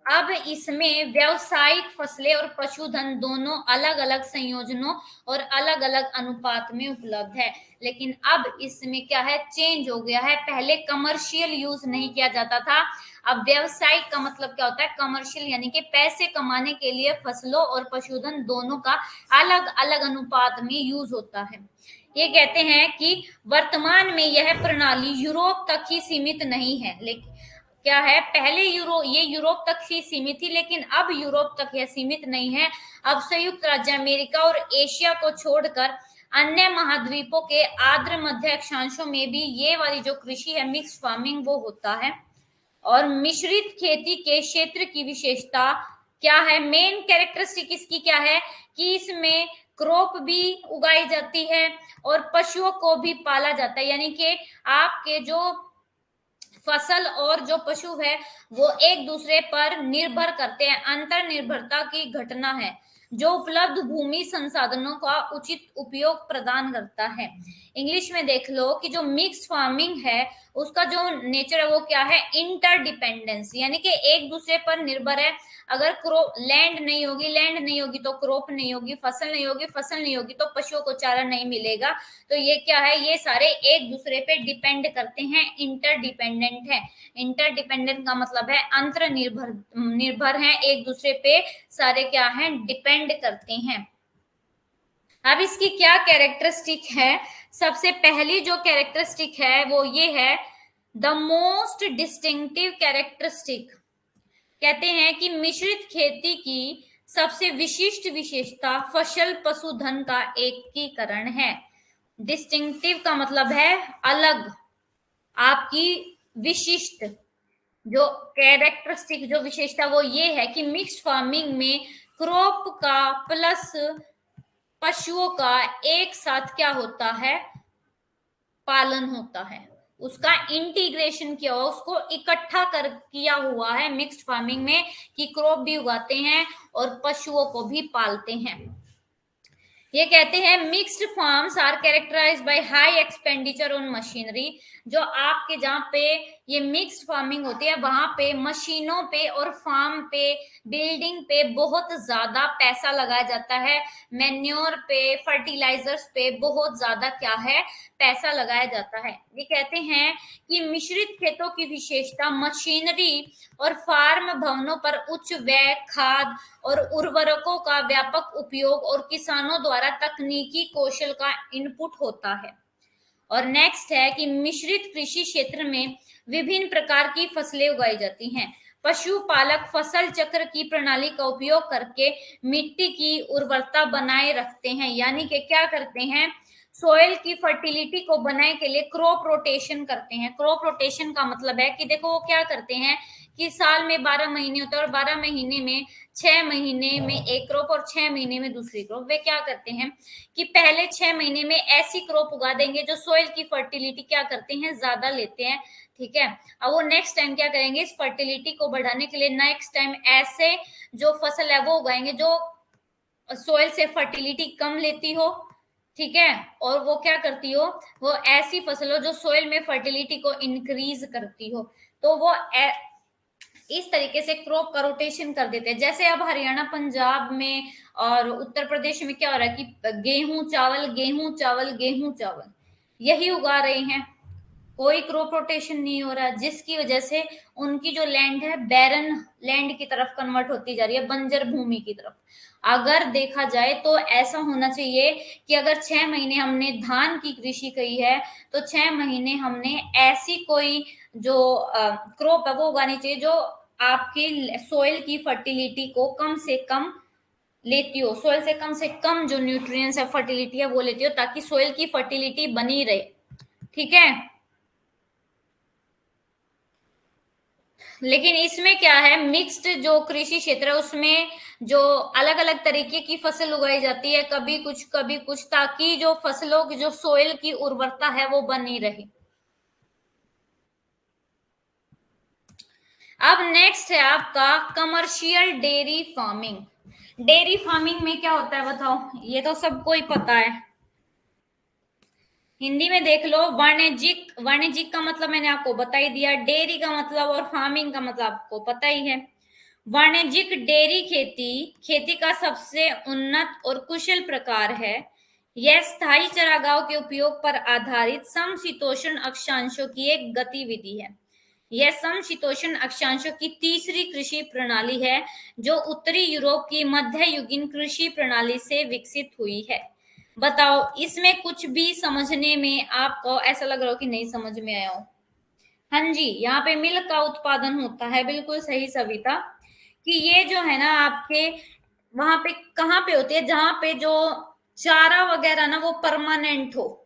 अब इसमें व्यावसायिक फसलें और पशुधन दोनों अलग अलग संयोजनों और अलग अलग अनुपात में उपलब्ध है। लेकिन अब इसमें क्या है, चेंज हो गया है। पहले कमर्शियल यूज नहीं किया जाता था, अब व्यावसायिक का मतलब क्या होता है, कमर्शियल यानी कि पैसे कमाने के लिए फसलों और पशुधन दोनों का अलग अलग अनुपात में यूज होता है। ये कहते हैं कि वर्तमान में यह प्रणाली यूरोप तक ही सीमित नहीं है, लेकिन क्या है, पहले ये यूरोप तक ही सीमित थी, लेकिन अब यूरोप तक यह सीमित नहीं है। अब संयुक्त राज्य अमेरिका और एशिया को छोड़कर अन्य महाद्वीपों के आर्द्र मध्य अक्षांशों में भी ये वाली जो कृषि है मिक्स फार्मिंग वो होता है। और मिश्रित खेती के क्षेत्र की विशेषता क्या है, मेन कैरेक्टरिस्टिक इसकी क्या है कि इसमें क्रॉप भी उगाई जाती है और पशुओं को भी पाला जाता है। यानी कि आपके जो फसल और जो पशु है वो एक दूसरे पर निर्भर करते हैं, अंतर निर्भरता की घटना है जो उपलब्ध भूमि संसाधनों का उचित उपयोग प्रदान करता है। इंग्लिश में देख लो कि जो मिक्स फार्मिंग है उसका जो नेचर है वो क्या है, इंटरडिपेंडेंस, यानी कि एक दूसरे पर निर्भर है। अगर क्रॉप लैंड नहीं होगी तो क्रॉप नहीं होगी, फसल नहीं होगी तो पशुओं को चारा नहीं मिलेगा। तो ये क्या है, ये सारे एक दूसरे पे डिपेंड करते हैं, इंटरडिपेंडेंट है। इंटरडिपेंडेंट का मतलब है अंतर निर्भर है, एक दूसरे पे सारे क्या हैं, डिपेंड करते हैं। अब इसकी क्या कैरेक्टरिस्टिक है, सबसे पहली जो कैरेक्टरिस्टिक है वो ये है, द मोस्ट डिस्टिंक्टिव कैरेक्टरिस्टिक, कहते हैं कि मिश्रित खेती की सबसे विशिष्ट विशेषता फसल पशुधन का एकीकरण है। डिस्टिंक्टिव का मतलब है अलग, आपकी विशिष्ट जो कैरेक्टरिस्टिक जो विशेषता वो ये है कि मिक्स्ड फार्मिंग में क्रॉप का प्लस पशुओं का एक साथ क्या होता है, पालन होता है, उसका इंटीग्रेशन किया हुआ, उसको इकट्ठा कर किया हुआ है मिक्स्ड फार्मिंग में, कि क्रॉप भी उगाते हैं और पशुओं को भी पालते हैं। ये कहते हैं mixed farms are characterized by high expenditure on machinery, जो आपके जहाँ पे ये मिक्स्ड फार्मिंग होती है वहां पे मशीनों पे और फार्म पे बिल्डिंग पे बहुत ज्यादा पैसा लगाया जाता है, मैन्योर पे फर्टिलाइजर्स पे बहुत ज्यादा क्या है, पैसा लगाया जाता है। ये कहते हैं कि मिश्रित खेतों की विशेषता मशीनरी और फार्म भवनों पर उच्च व्यय, खाद और उर्वरकों का व्यापक उपयोग और किसानों द्वारा तकनीकी कौशल का इनपुट होता है। और नेक्स्ट है कि मिश्रित कृषि क्षेत्र में विभिन्न प्रकार की फसलें उगाई जाती हैं। पशुपालक फसल चक्र की प्रणाली का उपयोग करके मिट्टी की उर्वरता बनाए रखते हैं, यानी कि क्या करते हैं, सोयल की फर्टिलिटी को बनाए के लिए क्रॉप रोटेशन करते हैं। क्रॉप रोटेशन का मतलब है कि देखो वो क्या करते हैं कि साल में 12 महीने होते हैं और 12 महीने में 6 महीने में एक क्रॉप और 6 महीने में दूसरी क्रॉप। वे क्या करते हैं कि पहले 6 महीने में ऐसी क्रॉप उगा देंगे जो सोयल की फर्टिलिटी क्या करते हैं, ज्यादा लेते हैं, ठीक है। अब वो नेक्स्ट टाइम क्या करेंगे, इस फर्टिलिटी को बढ़ाने के लिए नेक्स्ट टाइम ऐसे जो फसल है वो उगाएंगे जो सोयल से फर्टिलिटी कम लेती हो, ठीक है, और वो क्या करती हो, वो ऐसी फसल हो जो सोयल में फर्टिलिटी को इंक्रीज करती हो। तो वो इस तरीके से क्रॉप का रोटेशन कर देते हैं। जैसे अब हरियाणा, पंजाब में और उत्तर प्रदेश में क्या हो रहा है कि गेहूं चावल गेहूं चावल गेहूं चावल यही उगा रहे हैं, कोई क्रॉप रोटेशन नहीं हो रहा, जिसकी वजह से उनकी जो लैंड है बैरन लैंड की तरफ कन्वर्ट होती जा रही है, बंजर भूमि की तरफ। अगर देखा जाए तो ऐसा होना चाहिए कि अगर 6 महीने हमने धान की कृषि करी है तो 6 महीने हमने ऐसी कोई जो क्रॉप है वो उगानी चाहिए जो आपकी सोइल की फर्टिलिटी को कम से कम लेती हो, सोइल से कम जो न्यूट्रिएंट्स है फर्टिलिटी है वो लेती हो, ताकि सोइल की फर्टिलिटी बनी रहे, ठीक है। लेकिन इसमें क्या है, मिक्स्ड जो कृषि क्षेत्र है उसमें जो अलग अलग तरीके की फसल उगाई जाती है, कभी कुछ, ताकि जो फसलों की जो सोइल की उर्वरता है वो बनी रहे। अब नेक्स्ट है आपका commercial dairy farming. Dairy farming में क्या होता है बताओ, ये तो सबको ही पता है, हिंदी में देख लो। वाणिज्यिक, वाणिज्यिक का मतलब मैंने आपको बता ही दिया, डेयरी का मतलब और फार्मिंग का मतलब आपको पता ही है। वाणिज्यिक डेयरी खेती खेती का सबसे उन्नत और कुशल प्रकार है। यह स्थायी चारागाहों के उपयोग पर आधारित समशीतोष्ण अक्षांशों की एक गतिविधि है। यह समशीतोष्ण अक्षांशों की तीसरी कृषि प्रणाली है जो उत्तरी यूरोप की मध्ययुगीन कृषि प्रणाली से विकसित हुई है। बताओ इसमें कुछ भी समझने में आपको ऐसा लग रहा हो कि नहीं समझ में आया हो? हाँ जी, यहाँ पे मिल्क का उत्पादन होता है, बिल्कुल सही सविता, कि ये जो है ना आपके वहां पे कहाँ पे होती है, जहां पे जो चारा वगैरह ना वो परमानेंट हो,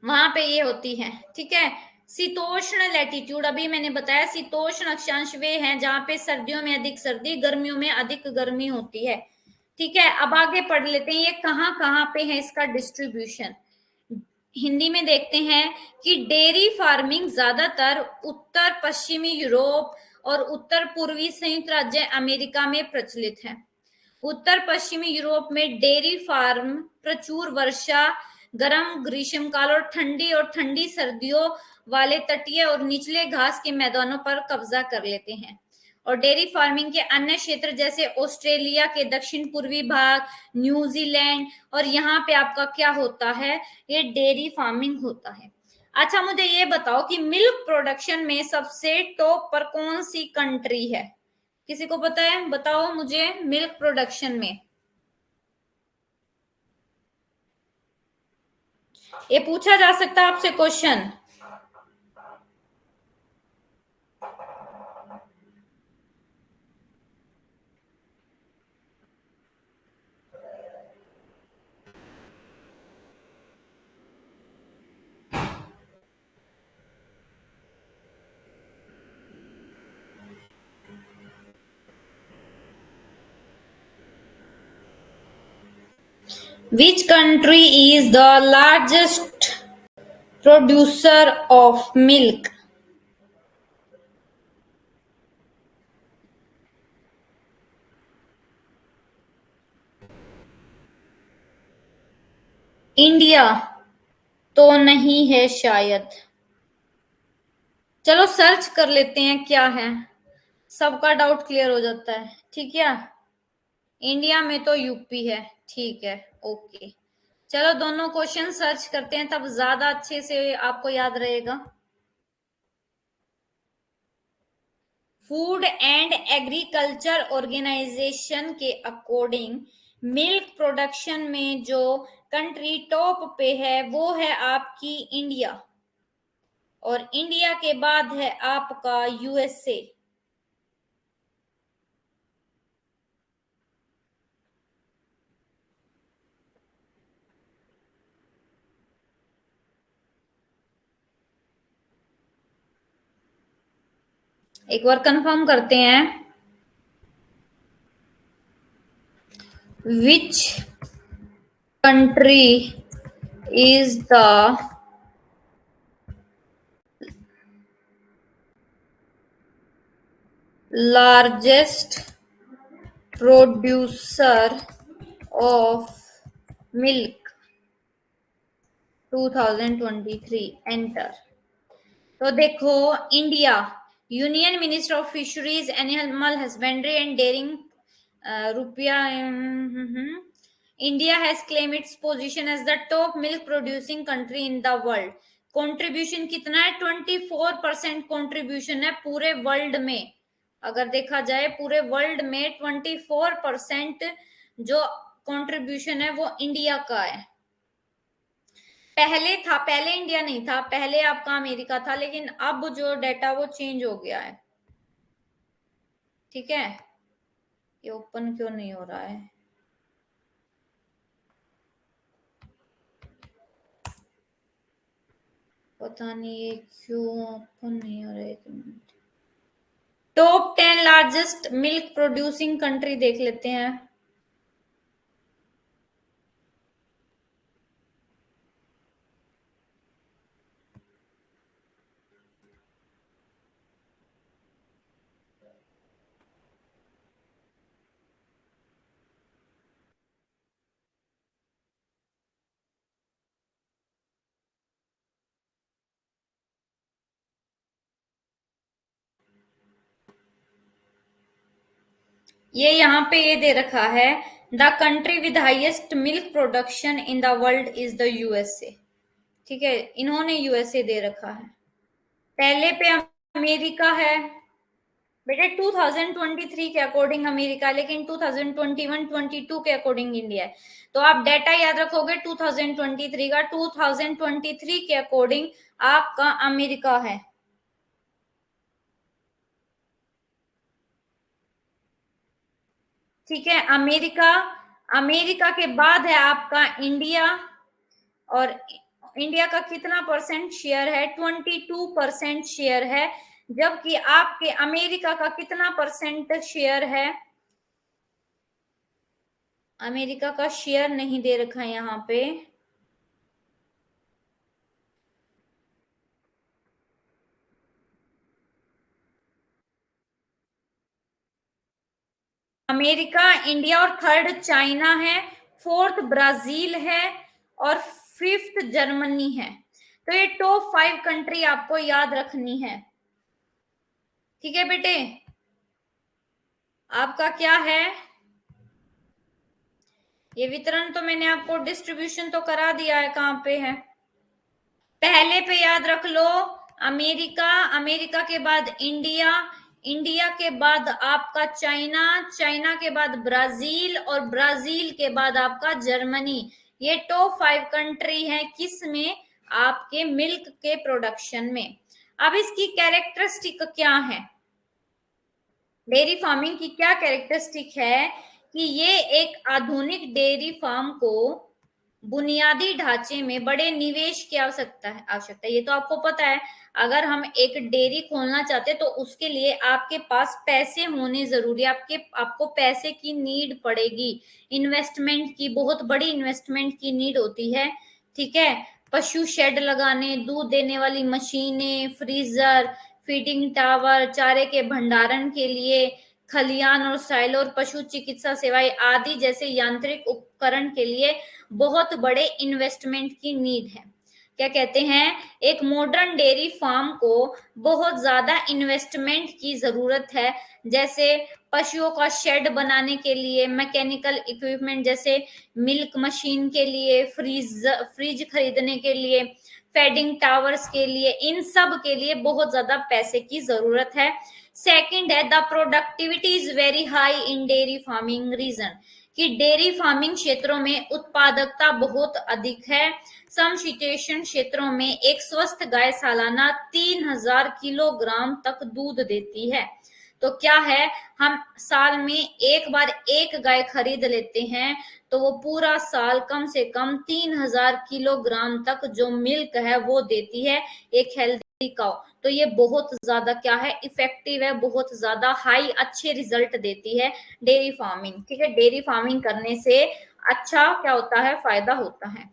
वहां पे ये होती है, ठीक है। शीतोष्ण लैटिट्यूड, अभी मैंने बताया शीतोष्ण अक्षांश वे हैं जहां पे सर्दियों में अधिक सर्दी, गर्मियों में अधिक गर्मी होती है, ठीक है। अब आगे पढ़ लेते हैं ये कहाँ कहाँ पे है इसका डिस्ट्रीब्यूशन। हिंदी में देखते हैं कि डेयरी फार्मिंग ज्यादातर उत्तर पश्चिमी यूरोप और उत्तर पूर्वी संयुक्त राज्य अमेरिका में प्रचलित है। उत्तर पश्चिमी यूरोप में डेयरी फार्म प्रचुर वर्षा, गर्म ग्रीष्मकाल और ठंडी सर्दियों वाले तटीय और निचले घास के मैदानों पर कब्जा कर लेते हैं। और डेयरी फार्मिंग के अन्य क्षेत्र जैसे ऑस्ट्रेलिया के दक्षिण पूर्वी भाग, न्यूजीलैंड और यहाँ पे आपका क्या होता है, ये डेयरी फार्मिंग होता है। अच्छा मुझे ये बताओ कि मिल्क प्रोडक्शन में सबसे टॉप पर कौन सी कंट्री है, किसी को पता है बताओ मुझे, मिल्क प्रोडक्शन में। ये पूछा जा सकता है आपसे question. Which country is the largest producer of milk? India तो नहीं है शायद, चलो सर्च कर लेते हैं क्या है, सबका डाउट क्लियर हो जाता है, ठीक है। इंडिया में तो यूपी है, ठीक है, ओके। चलो दोनों क्वेश्चन सर्च करते हैं तब ज्यादा अच्छे से आपको याद रहेगा। फूड एंड एग्रीकल्चर ऑर्गेनाइजेशन के अकॉर्डिंग मिल्क प्रोडक्शन में जो कंट्री टॉप पे है वो है आपकी इंडिया, और इंडिया के बाद है आपका यूएसए। एक बार कंफर्म करते हैं, which country is the largest producer of milk 2023, enter. तो देखो, India, union minister of fisheries, animal husbandry and dairying, रुपया, India has claim its position as the top milk producing country in the world. Contribution कितना है? 24% कंट्रीब्यूशन है पूरे वर्ल्ड में। अगर देखा जाए पूरे वर्ल्ड में 24% जो कंट्रीब्यूशन है वो इंडिया का है। पहले था, पहले इंडिया नहीं था, पहले आपका अमेरिका था, लेकिन अब जो डेटा वो चेंज हो गया है। ठीक है, ये ओपन क्यों नहीं हो रहा है? पता नहीं ये क्यों ओपन नहीं हो रहा है। एक minute, top 10 largest milk producing country देख लेते हैं। ये यहाँ पे ये दे रखा है, the country with highest milk production in the world is the USA. ठीक है, इन्होंने यूएसए दे रखा है। पहले पे अमेरिका है बेटे 2023 के अकॉर्डिंग अमेरिका, लेकिन 2021-22 के अकॉर्डिंग इंडिया है। तो आप डेटा याद रखोगे 2023 का, 2023 के अकॉर्डिंग आपका अमेरिका है। ठीक है, अमेरिका, अमेरिका के बाद है आपका इंडिया, और इंडिया का कितना परसेंट शेयर है? 22% शेयर है, जबकि आपके अमेरिका का कितना परसेंट शेयर है? अमेरिका का शेयर नहीं दे रखा है यहाँ पे। अमेरिका, इंडिया और थर्ड चाइना है, फोर्थ ब्राजील है और फिफ्थ जर्मनी है। तो ये टॉप 5 कंट्री आपको याद रखनी है। ठीक है बेटे, आपका क्या है? ये वितरण तो मैंने आपको डिस्ट्रीब्यूशन तो करा दिया है, कहाँ पे है? पहले पे याद रख लो अमेरिका, अमेरिका के बाद इंडिया, इंडिया के बाद आपका चाइना, चाइना के बाद ब्राजील और ब्राजील के बाद आपका जर्मनी। ये टॉप 5 कंट्री है किसमें? आपके मिल्क के प्रोडक्शन में। अब इसकी कैरेक्टरिस्टिक क्या है? डेयरी फार्मिंग की क्या कैरेक्टरिस्टिक है कि ये एक आधुनिक डेयरी फार्म को बुनियादी ढांचे में बड़े निवेश की आवश्यकता है। ये तो आपको पता है, अगर हम एक डेयरी खोलना चाहते हैं तो उसके लिए आपके पास पैसे होने जरूरी है। आपको पैसे की नीड पड़ेगी, इन्वेस्टमेंट की, बहुत बड़ी इन्वेस्टमेंट की नीड होती है। ठीक है, पशु शेड लगाने, दूध देने वाली मशीनें, फ्रीजर, फीडिंग टावर, चारे के भंडारण के लिए खलियान और साइलो और पशु चिकित्सा सेवाएं आदि जैसे यांत्रिक उपकरण के लिए बहुत बड़े इन्वेस्टमेंट की नीड है। क्या कहते हैं? एक मॉडर्न डेयरी फार्म को बहुत ज्यादा इन्वेस्टमेंट की जरूरत है, जैसे पशुओं का शेड बनाने के लिए, मैकेनिकल इक्विपमेंट जैसे मिल्क मशीन के लिए, फ्रिज खरीदने के लिए, फीडिंग टावर्स के लिए, इन सब के लिए बहुत ज्यादा पैसे की जरूरत है। सेकंड है, the productivity is very high in dairy farming region, कि डेयरी फार्मिंग क्षेत्रों में उत्पादकता बहुत अधिक है। समशीतोष्ण क्षेत्रों में एक स्वस्थ गाय सालाना 3000 किलोग्राम तक दूध देती है। तो क्या है, हम साल में एक बार एक गाय खरीद लेते हैं तो वो पूरा साल कम से कम 3000 किलोग्राम तक जो मिल्क है वो देती है। एक हेल्दी काउ, तो ये बहुत ज्यादा क्या है, इफेक्टिव है, बहुत ज्यादा हाई अच्छे रिजल्ट देती है डेयरी फार्मिंग। ठीक है, डेयरी फार्मिंग करने से अच्छा क्या होता है, फायदा होता है।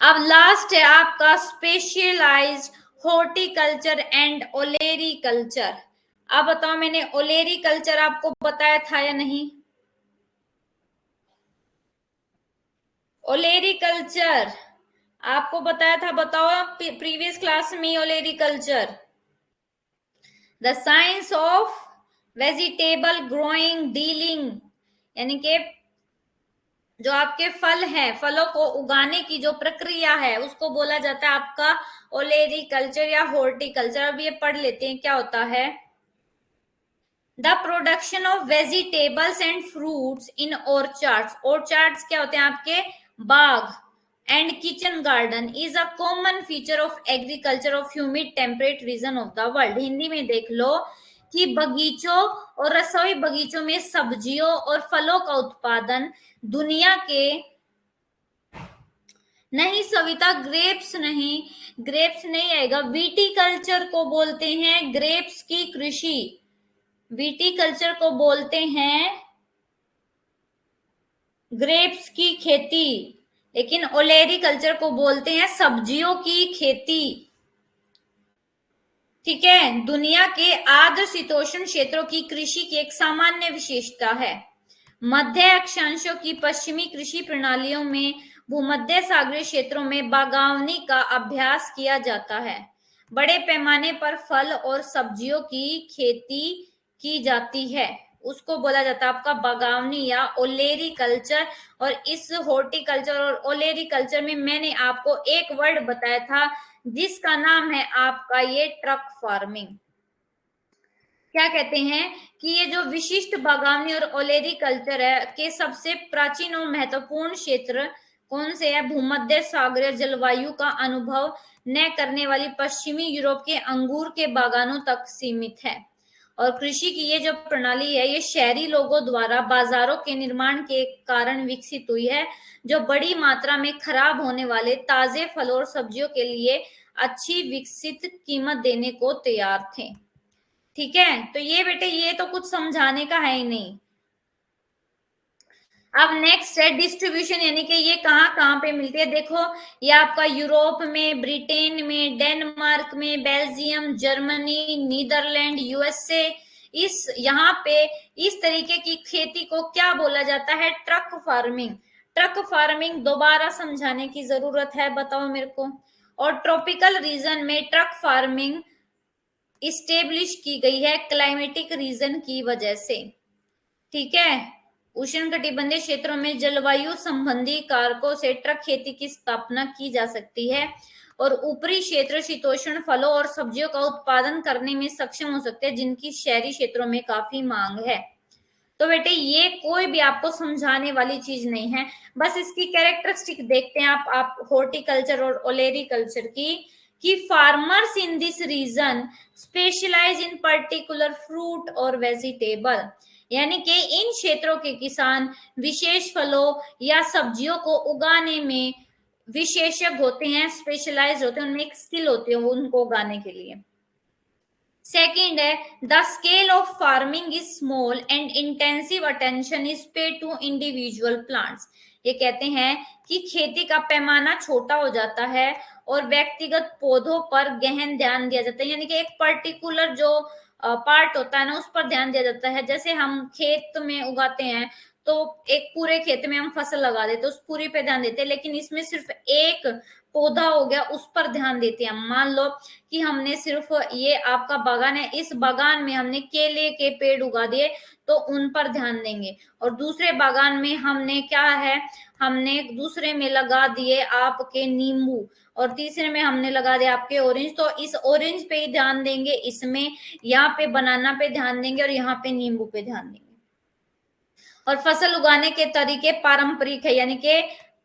अब लास्ट है आपका specialized horticulture and olericulture. अब बताओ, मैंने ओलेरी कल्चर आपको बताया था या नहीं? ओलेरी कल्चर आपको बताया था, बताओ प्रीवियस क्लास में। Olericulture the science of vegetable growing dealing, यानी कि जो आपके फल हैं, फलों को उगाने की जो प्रक्रिया है उसको बोला जाता है आपका ओलेरी कल्चर या हॉर्टिकल्चर। अब ये पढ़ लेते हैं क्या होता है। The production of vegetables and fruits in orchards, orchards क्या होते हैं आपके बाग, and kitchen garden is a common feature of agriculture of humid temperate region of the world. Hindi में देख लो कि बगीचों और रसोई बगीचों में सब्जियों और फलों का उत्पादन दुनिया के, नहीं सविता ग्रेप्स नहीं, ग्रेप्स नहीं आएगा, विटीकल्चर को बोलते हैं ग्रेप्स की कृषि, विटीकल्चर को बोलते हैं ग्रेप्स की खेती, लेकिन ओलेरी कल्चर को बोलते हैं सब्जियों की खेती। ठीक है, दुनिया के आर्द्र शीतोष्ण क्षेत्रों की कृषि की एक सामान्य विशेषता है। मध्य अक्षांशों की पश्चिमी कृषि प्रणालियों में भूमध्य सागरीय क्षेत्रों में बागवानी का अभ्यास किया जाता है। बड़े पैमाने पर फल और सब्जियों की खेती की जाती है, उसको बोला जाता है आपका बागवानी या ओलेरी कल्चर। और इस हॉर्टिकल्चर और ओलेरी कल्चर में मैंने आपको एक वर्ड बताया था जिसका नाम है आपका ये ट्रक फार्मिंग। क्या कहते हैं कि ये जो विशिष्ट बागवानी और ओलेरी कल्चर है के सबसे प्राचीन और महत्वपूर्ण क्षेत्र कौन से है, भूमध्य सागरीय जलवायु का अनुभव न करने वाली पश्चिमी यूरोप के अंगूर के बागानों तक सीमित है। और कृषि की ये जो प्रणाली है ये शहरी लोगों द्वारा बाजारों के निर्माण के कारण विकसित हुई है, जो बड़ी मात्रा में खराब होने वाले ताजे फलों और सब्जियों के लिए अच्छी विकसित कीमत देने को तैयार थे। ठीक है, तो ये बेटे ये तो कुछ समझाने का है ही नहीं। अब नेक्स्ट है डिस्ट्रीब्यूशन, यानी कि ये कहाँ कहाँ पे मिलती है। देखो ये आपका यूरोप में, ब्रिटेन में, डेनमार्क में, बेल्जियम, जर्मनी, नीदरलैंड, यूएसए, इस यहाँ पे इस तरीके की खेती को क्या बोला जाता है, ट्रक फार्मिंग। ट्रक फार्मिंग दोबारा समझाने की जरूरत है, बताओ मेरे को। और ट्रॉपिकल रीजन में ट्रक फार्मिंग इस्टेब्लिश की गई है क्लाइमेटिक रीजन की वजह से। ठीक है, उष्णकटिबंधीय क्षेत्रों में जलवायु संबंधी कारकों से ट्रक खेती की स्थापना की जा सकती है और ऊपरी क्षेत्र शीतोष्ण फलों और सब्जियों का उत्पादन करने में सक्षम हो सकते हैं जिनकी शहरी क्षेत्रों में काफी मांग है। तो बेटे ये कोई भी आपको समझाने वाली चीज नहीं है, बस इसकी कैरेक्टरिस्टिक देखते हैं आप हॉर्टिकल्चर और ओलेरी कल्चर की, कि farmers in this region specialize in particular fruit और वेजिटेबल, यानी कि इन क्षेत्रों के किसान विशेष फलों या सब्जियों को उगाने में विशेषज्ञ होते हैं, स्पेशलाइज होते हैं, उनमें एक स्किल होती है उनको उगाने के लिए। सेकेंड है the scale of farming is small and intensive attention is paid to individual plants. ये कहते हैं कि खेती का पैमाना छोटा हो जाता है और व्यक्तिगत पौधों पर गहन ध्यान दिया जाता है, यानी कि एक पर्टिकुलर जो पार्ट होता है ना उस पर ध्यान दिया जाता है। जैसे हम खेत में उगाते हैं तो एक पूरे खेत में हम फसल लगा देते उस पूरी पे ध्यान देते हैं, लेकिन इसमें सिर्फ एक पौधा हो गया उस पर ध्यान देते हैं। मान लो कि हमने सिर्फ ये आपका बागान है, इस बागान में हमने केले के पेड़ उगा दिए तो उन पर ध्यान देंगे, और दूसरे बागान में हमने क्या है, हमने दूसरे में लगा दिए आपके नींबू, और तीसरे में हमने लगा दिया आपके ऑरेंज, तो इस ऑरेंज पे ही ध्यान देंगे, इसमें यहाँ पे बनाना पे ध्यान देंगे और यहाँ पे नींबू पे ध्यान देंगे। और फसल उगाने के तरीके पारंपरिक है, यानी कि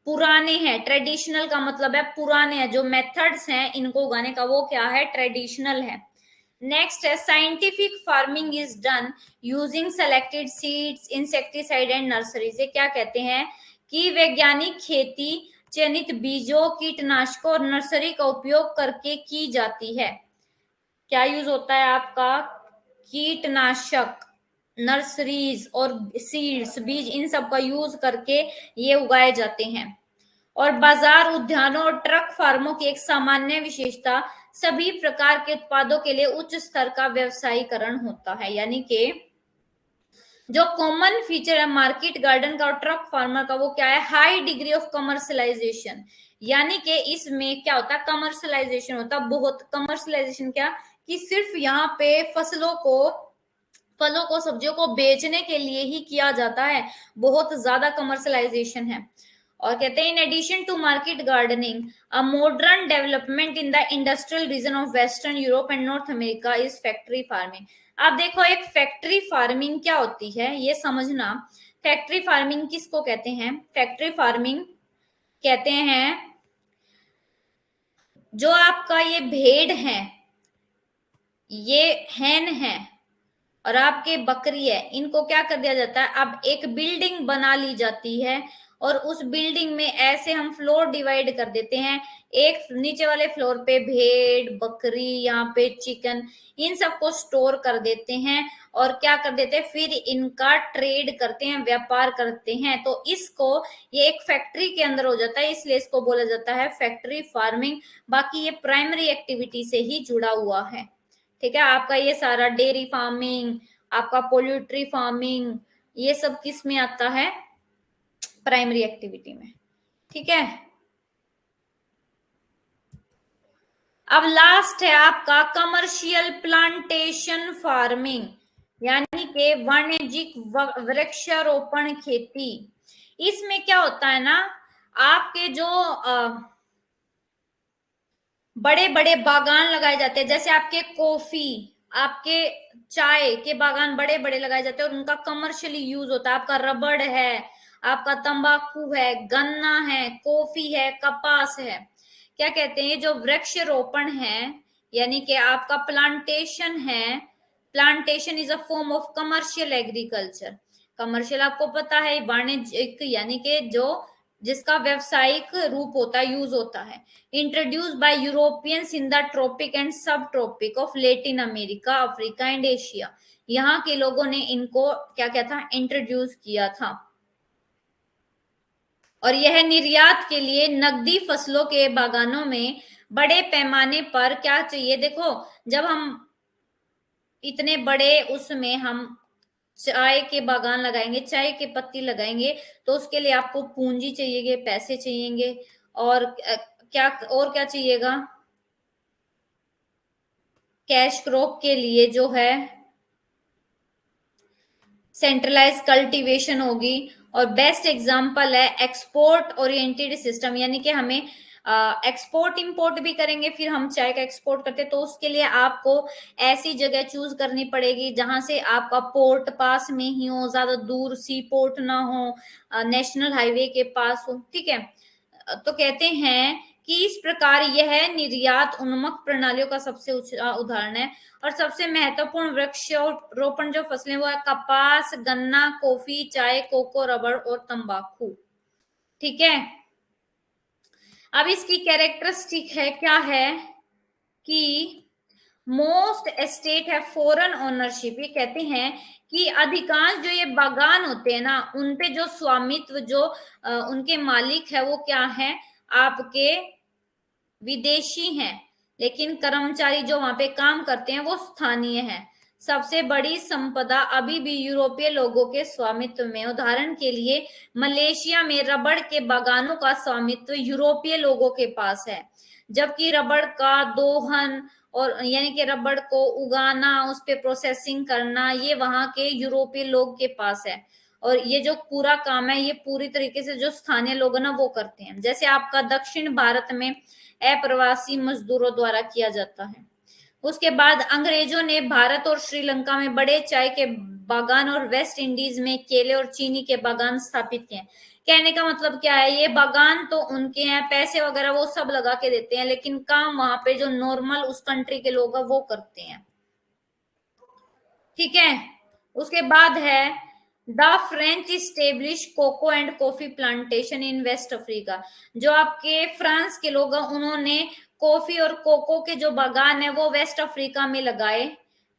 पुराने हैं। ट्रेडिशनल का मतलब है पुराने हैं, जो मेथड्स हैं इनको उगाने का वो क्या है, ट्रेडिशनल है। नेक्स्ट है scientific farming is done using selected seeds, insecticide and nurseries. ये क्या कहते हैं कि वैज्ञानिक खेती चयनित बीजों, कीटनाशकों और नर्सरी का उपयोग करके की जाती है। क्या यूज होता है आपका? कीटनाशक, नर्सरीज और सीड्स, बीज, इन सब का यूज करके ये उगाए जाते हैं। और बाजार, उद्यानों और ट्रक फार्मों की एक सामान्य विशेषता सभी प्रकार के उत्पादों के लिए उच्च स्तर का व्यवसायीकरण होता है। यानी कि जो कॉमन फीचर है मार्केट गार्डन का और ट्रक फार्मर का, वो क्या है? High degree of commercialisation. यानी कि इसमें क्या होता है? कमर्शलाइजेशन होता है। बहुत कमर्शलाइजेशन क्या कि सिर्फ यहाँ पे फलों को, सब्जियों को बेचने के लिए ही किया जाता है। बहुत ज्यादा कमर्शलाइजेशन है। और कहते हैं in addition to market gardening, a modern development in the industrial region of western Europe and North America is factory farming. आप देखो, एक फैक्ट्री फार्मिंग क्या होती है ये समझना। फैक्ट्री फार्मिंग किसको कहते हैं? फैक्ट्री फार्मिंग कहते हैं जो आपका ये भेड़ है, ये हैन है और आपके बकरी है, इनको क्या कर दिया जाता है? अब एक बिल्डिंग बना ली जाती है और उस बिल्डिंग में ऐसे हम फ्लोर डिवाइड कर देते हैं। एक नीचे वाले फ्लोर पे भेड़, बकरी, यहाँ पे चिकन, इन सबको स्टोर कर देते हैं और क्या कर देते हैं? फिर इनका ट्रेड करते हैं, व्यापार करते हैं। तो इसको, ये एक फैक्ट्री के अंदर हो जाता है, इसलिए इसको बोला जाता है फैक्ट्री फार्मिंग। बाकी ये प्राइमरी एक्टिविटी से ही जुड़ा हुआ है। ठीक है, आपका ये सारा डेयरी फार्मिंग, आपका पोल्ट्री फार्मिंग, ये सब किस में आता है? प्राइमरी एक्टिविटी में। ठीक है, अब लास्ट है आपका कमर्शियल प्लांटेशन फार्मिंग, यानी कि वाणिज्यिक वृक्षारोपण खेती। इसमें क्या होता है ना, आपके जो बड़े बड़े बागान लगाए जाते हैं, जैसे आपके कॉफी, आपके चाय के बागान बड़े बड़े लगाए जाते हैं और उनका कमर्शियली यूज होता है। आपका रबड़ है, आपका तंबाकू है, गन्ना है, कॉफी है, कपास है। क्या कहते हैं? जो वृक्षारोपण है, यानी कि आपका प्लांटेशन है। Plantation is a form of commercial agriculture. Commercial आपको पता है, वाणिज्यिक यानी कि जो जिसका व्यवसायिक रूप होता है, यूज होता है। Introduce by Europeans in the tropic and subtropic of Latin America, Africa and Asia. यहाँ के लोगों ने इनको क्या क्या था? इंट्रोड्यूस किया था। और यह निर्यात के लिए नकदी फसलों के बागानों में बड़े पैमाने पर क्या चाहिए? देखो, जब हम इतने बड़े उसमें हम चाय के बागान लगाएंगे, चाय के पत्ती लगाएंगे, तो उसके लिए आपको पूंजी चाहिए, पैसे चाहिएंगे। और क्या चाहिएगा? कैश क्रॉप के लिए जो है सेंट्रलाइज कल्टीवेशन होगी। और बेस्ट एग्जांपल है एक्सपोर्ट ओरिएंटेड सिस्टम, यानी कि हमें एक्सपोर्ट इंपोर्ट भी करेंगे, फिर हम चाय का एक्सपोर्ट करते हैं, तो उसके लिए आपको ऐसी जगह चूज करनी पड़ेगी जहां से आपका पोर्ट पास में ही हो, ज्यादा दूर सी पोर्ट ना हो, नेशनल हाईवे के पास हो। ठीक है, तो कहते हैं कि इस प्रकार यह निर्यात उन्मुख प्रणालियों का सबसे उदाहरण है। और सबसे महत्वपूर्ण वृक्षारोपण जो फसलें वो है कपास, गन्ना, कॉफी, चाय, कोको, रबड़ और तंबाकू। ठीक है, अब इसकी कैरेक्टरिस्टिक है क्या है कि मोस्ट एस्टेट है फॉरेन ओनरशिप। ये कहते हैं कि अधिकांश जो ये बागान होते हैं ना, उनपे जो स्वामित्व, जो उनके मालिक है, वो क्या है? आपके विदेशी हैं, लेकिन कर्मचारी जो वहां पे काम करते हैं वो स्थानीय हैं। सबसे बड़ी संपदा अभी भी यूरोपीय लोगों के स्वामित्व में। उदाहरण के लिए मलेशिया में रबड़ के बागानों का स्वामित्व यूरोपीय लोगों के पास है, जबकि रबड़ का दोहन और यानी कि रबड़ को उगाना, उस पे प्रोसेसिंग करना, ये वहां के यूरोपीय लोग के पास है। और ये जो पूरा काम है, ये पूरी तरीके से जो स्थानीय लोग ना वो करते हैं। जैसे आपका दक्षिण भारत में अप्रवासी मजदूरों द्वारा किया जाता है। उसके बाद अंग्रेजों ने भारत और श्रीलंका में बड़े चाय के बागान और वेस्ट इंडीज में केले और चीनी के बागान स्थापित किए। कहने का मतलब क्या है? ये बागान तो उनके हैं, पैसे वगैरह वो सब लगा के देते हैं, लेकिन काम वहां पे जो नॉर्मल उस कंट्री के लोग हैं वो करते हैं। ठीक है, उसके बाद है the French establish cocoa and coffee plantation in West Africa. जो आपके फ्रांस के लोग हैं उन्होंने कॉफी और कोको के जो बागान है वो वेस्ट अफ्रीका में लगाए,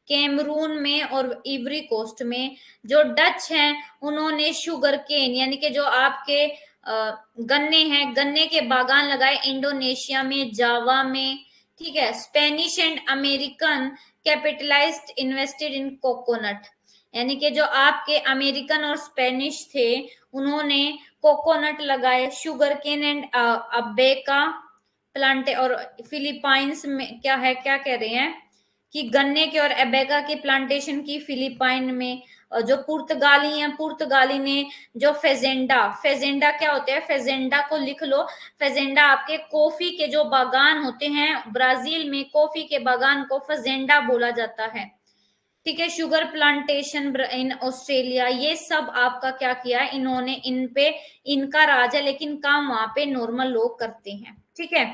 कैमरून में और इवरी कोस्ट में। जो डच हैं उन्होंने शुगर केन यानी कि जो आपके गन्ने हैं, गन्ने के बागान लगाए इंडोनेशिया में, जावा में। ठीक है, Spanish and American capitalised invested in coconut, यानी कि जो आपके अमेरिकन और स्पेनिश थे उन्होंने कोकोनट लगाए, शुगर केन एंड अब्बेका प्लांट। और फिलीपाइंस में क्या है, क्या कह रहे हैं कि गन्ने के और अबेका के प्लांटेशन की फिलीपाइन में। और जो पुर्तगाली हैं, पुर्तगाली ने जो फेजेंडा, फेजेंडा क्या होते हैं, फेजेंडा को लिख लो। फेजेंडा आपके कॉफी के जो बागान होते हैं, ब्राजील में कॉफी के बागान को फेजेंडा बोला जाता है। ठीक है, शुगर प्लांटेशन इन ऑस्ट्रेलिया, ये सब आपका क्या किया है इन्होंने, इन पे इनका राज है, लेकिन काम वहां पे नॉर्मल लोग करते हैं। ठीक है,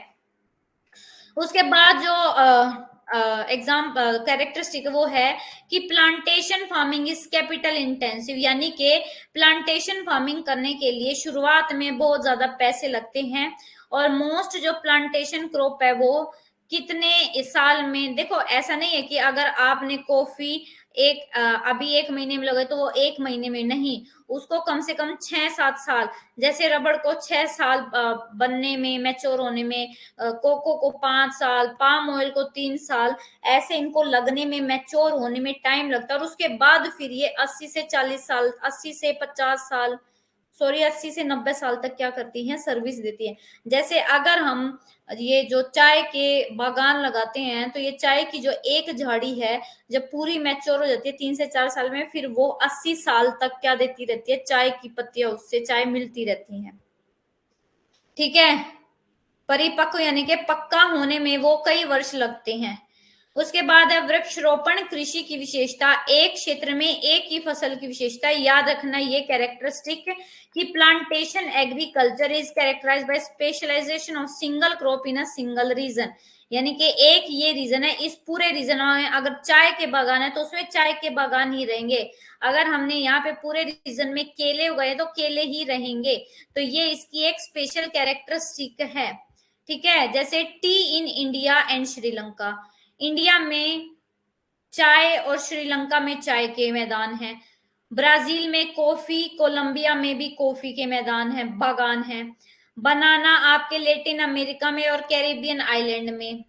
उसके बाद जो एग्जाम कैरेक्टरिस्टिक वो है कि plantation farming is capital intensive, यानी कि प्लांटेशन फार्मिंग करने के लिए शुरुआत में बहुत ज्यादा पैसे लगते हैं। और मोस्ट जो प्लांटेशन क्रॉप है वो कितने साल में, देखो ऐसा नहीं है कि अगर आपने कॉफी अभी 1 महीने में लगे तो वो 1 महीने में नहीं, उसको कम से कम 6-7 साल, जैसे रबड़ को 6 साल बनने में, मैच्योर होने में, कोको को 5 साल, पाम ऑयल को 3 साल, ऐसे इनको लगने में, मैच्योर होने में टाइम लगता है। और उसके बाद फिर ये 80 से 40 साल, 80 से 50 साल, सॉरी 80 से 90 साल तक क्या करती हैं, सर्विस देती है। जैसे अगर हम ये जो चाय के बागान लगाते हैं तो ये चाय की जो एक झाड़ी है जब पूरी मैच्योर हो जाती है 3 से 4 साल में, फिर वो 80 साल तक क्या देती रहती है, चाय की पत्तियां, उससे चाय मिलती रहती हैं। ठीक है, परिपक्व यानी कि पक्का होने में वो कई वर्ष लगते हैं। उसके बाद है वृक्षारोपण कृषि की विशेषता, एक क्षेत्र में एक ही फसल की विशेषता। याद रखना ये कैरेक्टरिस्टिक कि plantation agriculture is characterized by specialization of single crop in a single region, यानी कि एक ये रीजन है, इस पूरे रीजन में अगर चाय के बागान है तो उसमें चाय के बागान ही रहेंगे। अगर हमने यहाँ पे पूरे रीजन में केले उगाए तो केले ही रहेंगे। तो ये इसकी एक स्पेशल कैरेक्टरिस्टिक है। ठीक है, जैसे T in India and Sri Lanka, India में चाय और श्रीलंका में चाय के मैदान हैं। ब्राजील में कॉफी, कोलंबिया में भी कॉफी के मैदान है, बागान है। बनाना आपके लेटिन अमेरिका में और कैरिबियन आइलैंड में।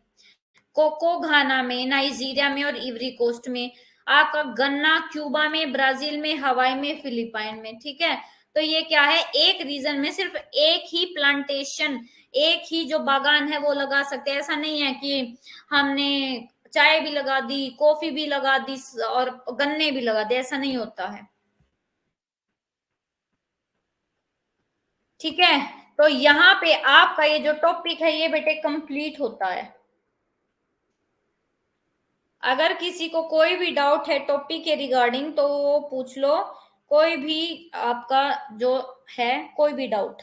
कोको घाना में, नाइजीरिया में और इवरी कोस्ट में। आपका गन्ना क्यूबा में, ब्राजील में, हवाई में, फिलीपाइन में। ठीक है, तो ये क्या है, एक रीजन में सिर्फ एक ही प्लांटेशन, एक ही जो बागान है वो लगा सकते हैं। ऐसा नहीं है कि हमने चाय भी लगा दी, कॉफी भी लगा दी और गन्ने भी लगा दिए, ऐसा नहीं होता है। ठीक है, तो यहाँ पे आपका ये जो टॉपिक है ये बेटे कंप्लीट होता है। अगर किसी को कोई भी डाउट है टॉपिक के रिगार्डिंग तो वो पूछ लो, कोई भी आपका जो है कोई भी डाउट।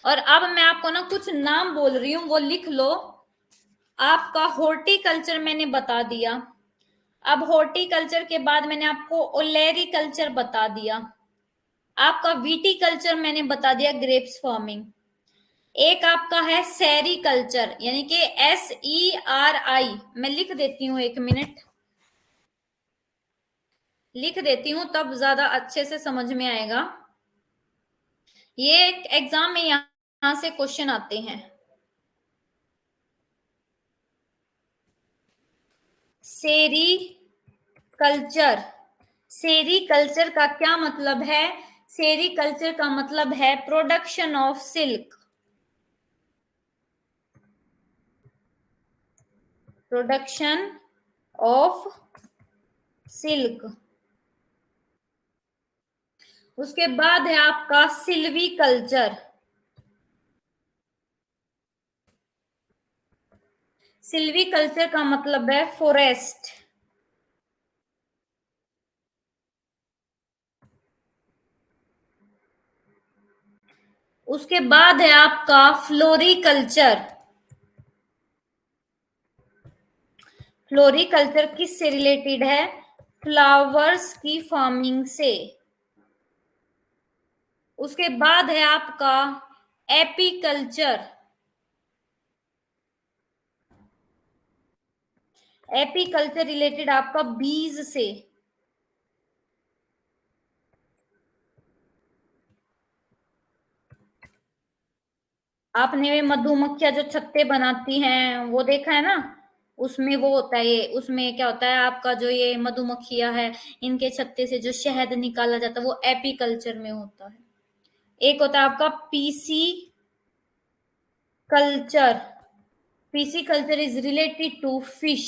और अब मैं आपको ना कुछ नाम बोल रही हूँ वो लिख लो। आपका हॉर्टिकल्चर मैंने बता दिया, अब हॉर्टिकल्चर के बाद मैंने आपको ओलेरिकल्चर बता दिया, आपका विटिकल्चर मैंने बता दिया, ग्रेप्स फार्मिंग। एक आपका है सेरिकल्चर, यानी कि SERI, मैं लिख देती हूँ, 1 मिनट लिख देती हूँ तब ज्यादा अच्छे से समझ में आएगा। ये एग्जाम में यहाँ से क्वेश्चन आते हैं। सेरीकल्चर, सेरीकल्चर का क्या मतलब है, सेरीकल्चर का मतलब है production of silk, production of silk. उसके बाद है आपका सिल्वी कल्चर, सिल्वी कल्चर का मतलब है फॉरेस्ट। उसके बाद है आपका फ्लोरिकल्चर, फ्लोरिकल्चर किससे रिलेटेड है, फ्लावर्स की फार्मिंग से। उसके बाद है आपका एपीकल्चर। एपीकल्चर रिलेटेड आपका बीज से। आपने मधुमक्खियां जो छत्ते बनाती हैं वो देखा है ना, उसमें वो होता है, ये उसमें क्या होता है आपका, जो ये मधुमक्खियां है इनके छत्ते से जो शहद निकाला जाता है वो एपीकल्चर में होता है। एक होता है आपका pisciculture. Pisciculture is related to fish.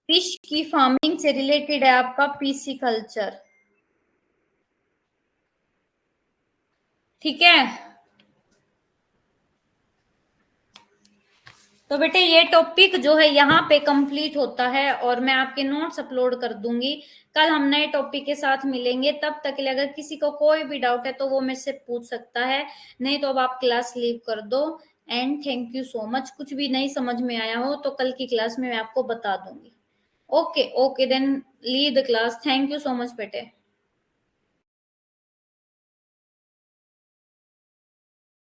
Fish की फार्मिंग से रिलेटेड है आपका पीसी कल्चर। ठीक है, तो बेटे ये टॉपिक जो है यहाँ पे कंप्लीट होता है और मैं आपके नोट्स अपलोड कर दूंगी। कल हम नए टॉपिक के साथ मिलेंगे, तब तक के लिए अगर किसी को कोई भी डाउट है तो वो मेरे से पूछ सकता है, नहीं तो अब आप क्लास लीव कर दो। And thank you so much. कुछ भी नहीं समझ में आया हो तो कल की क्लास में मैं आपको बता दूंगी। Okay okay then leave the class. Thank you so much बेटे।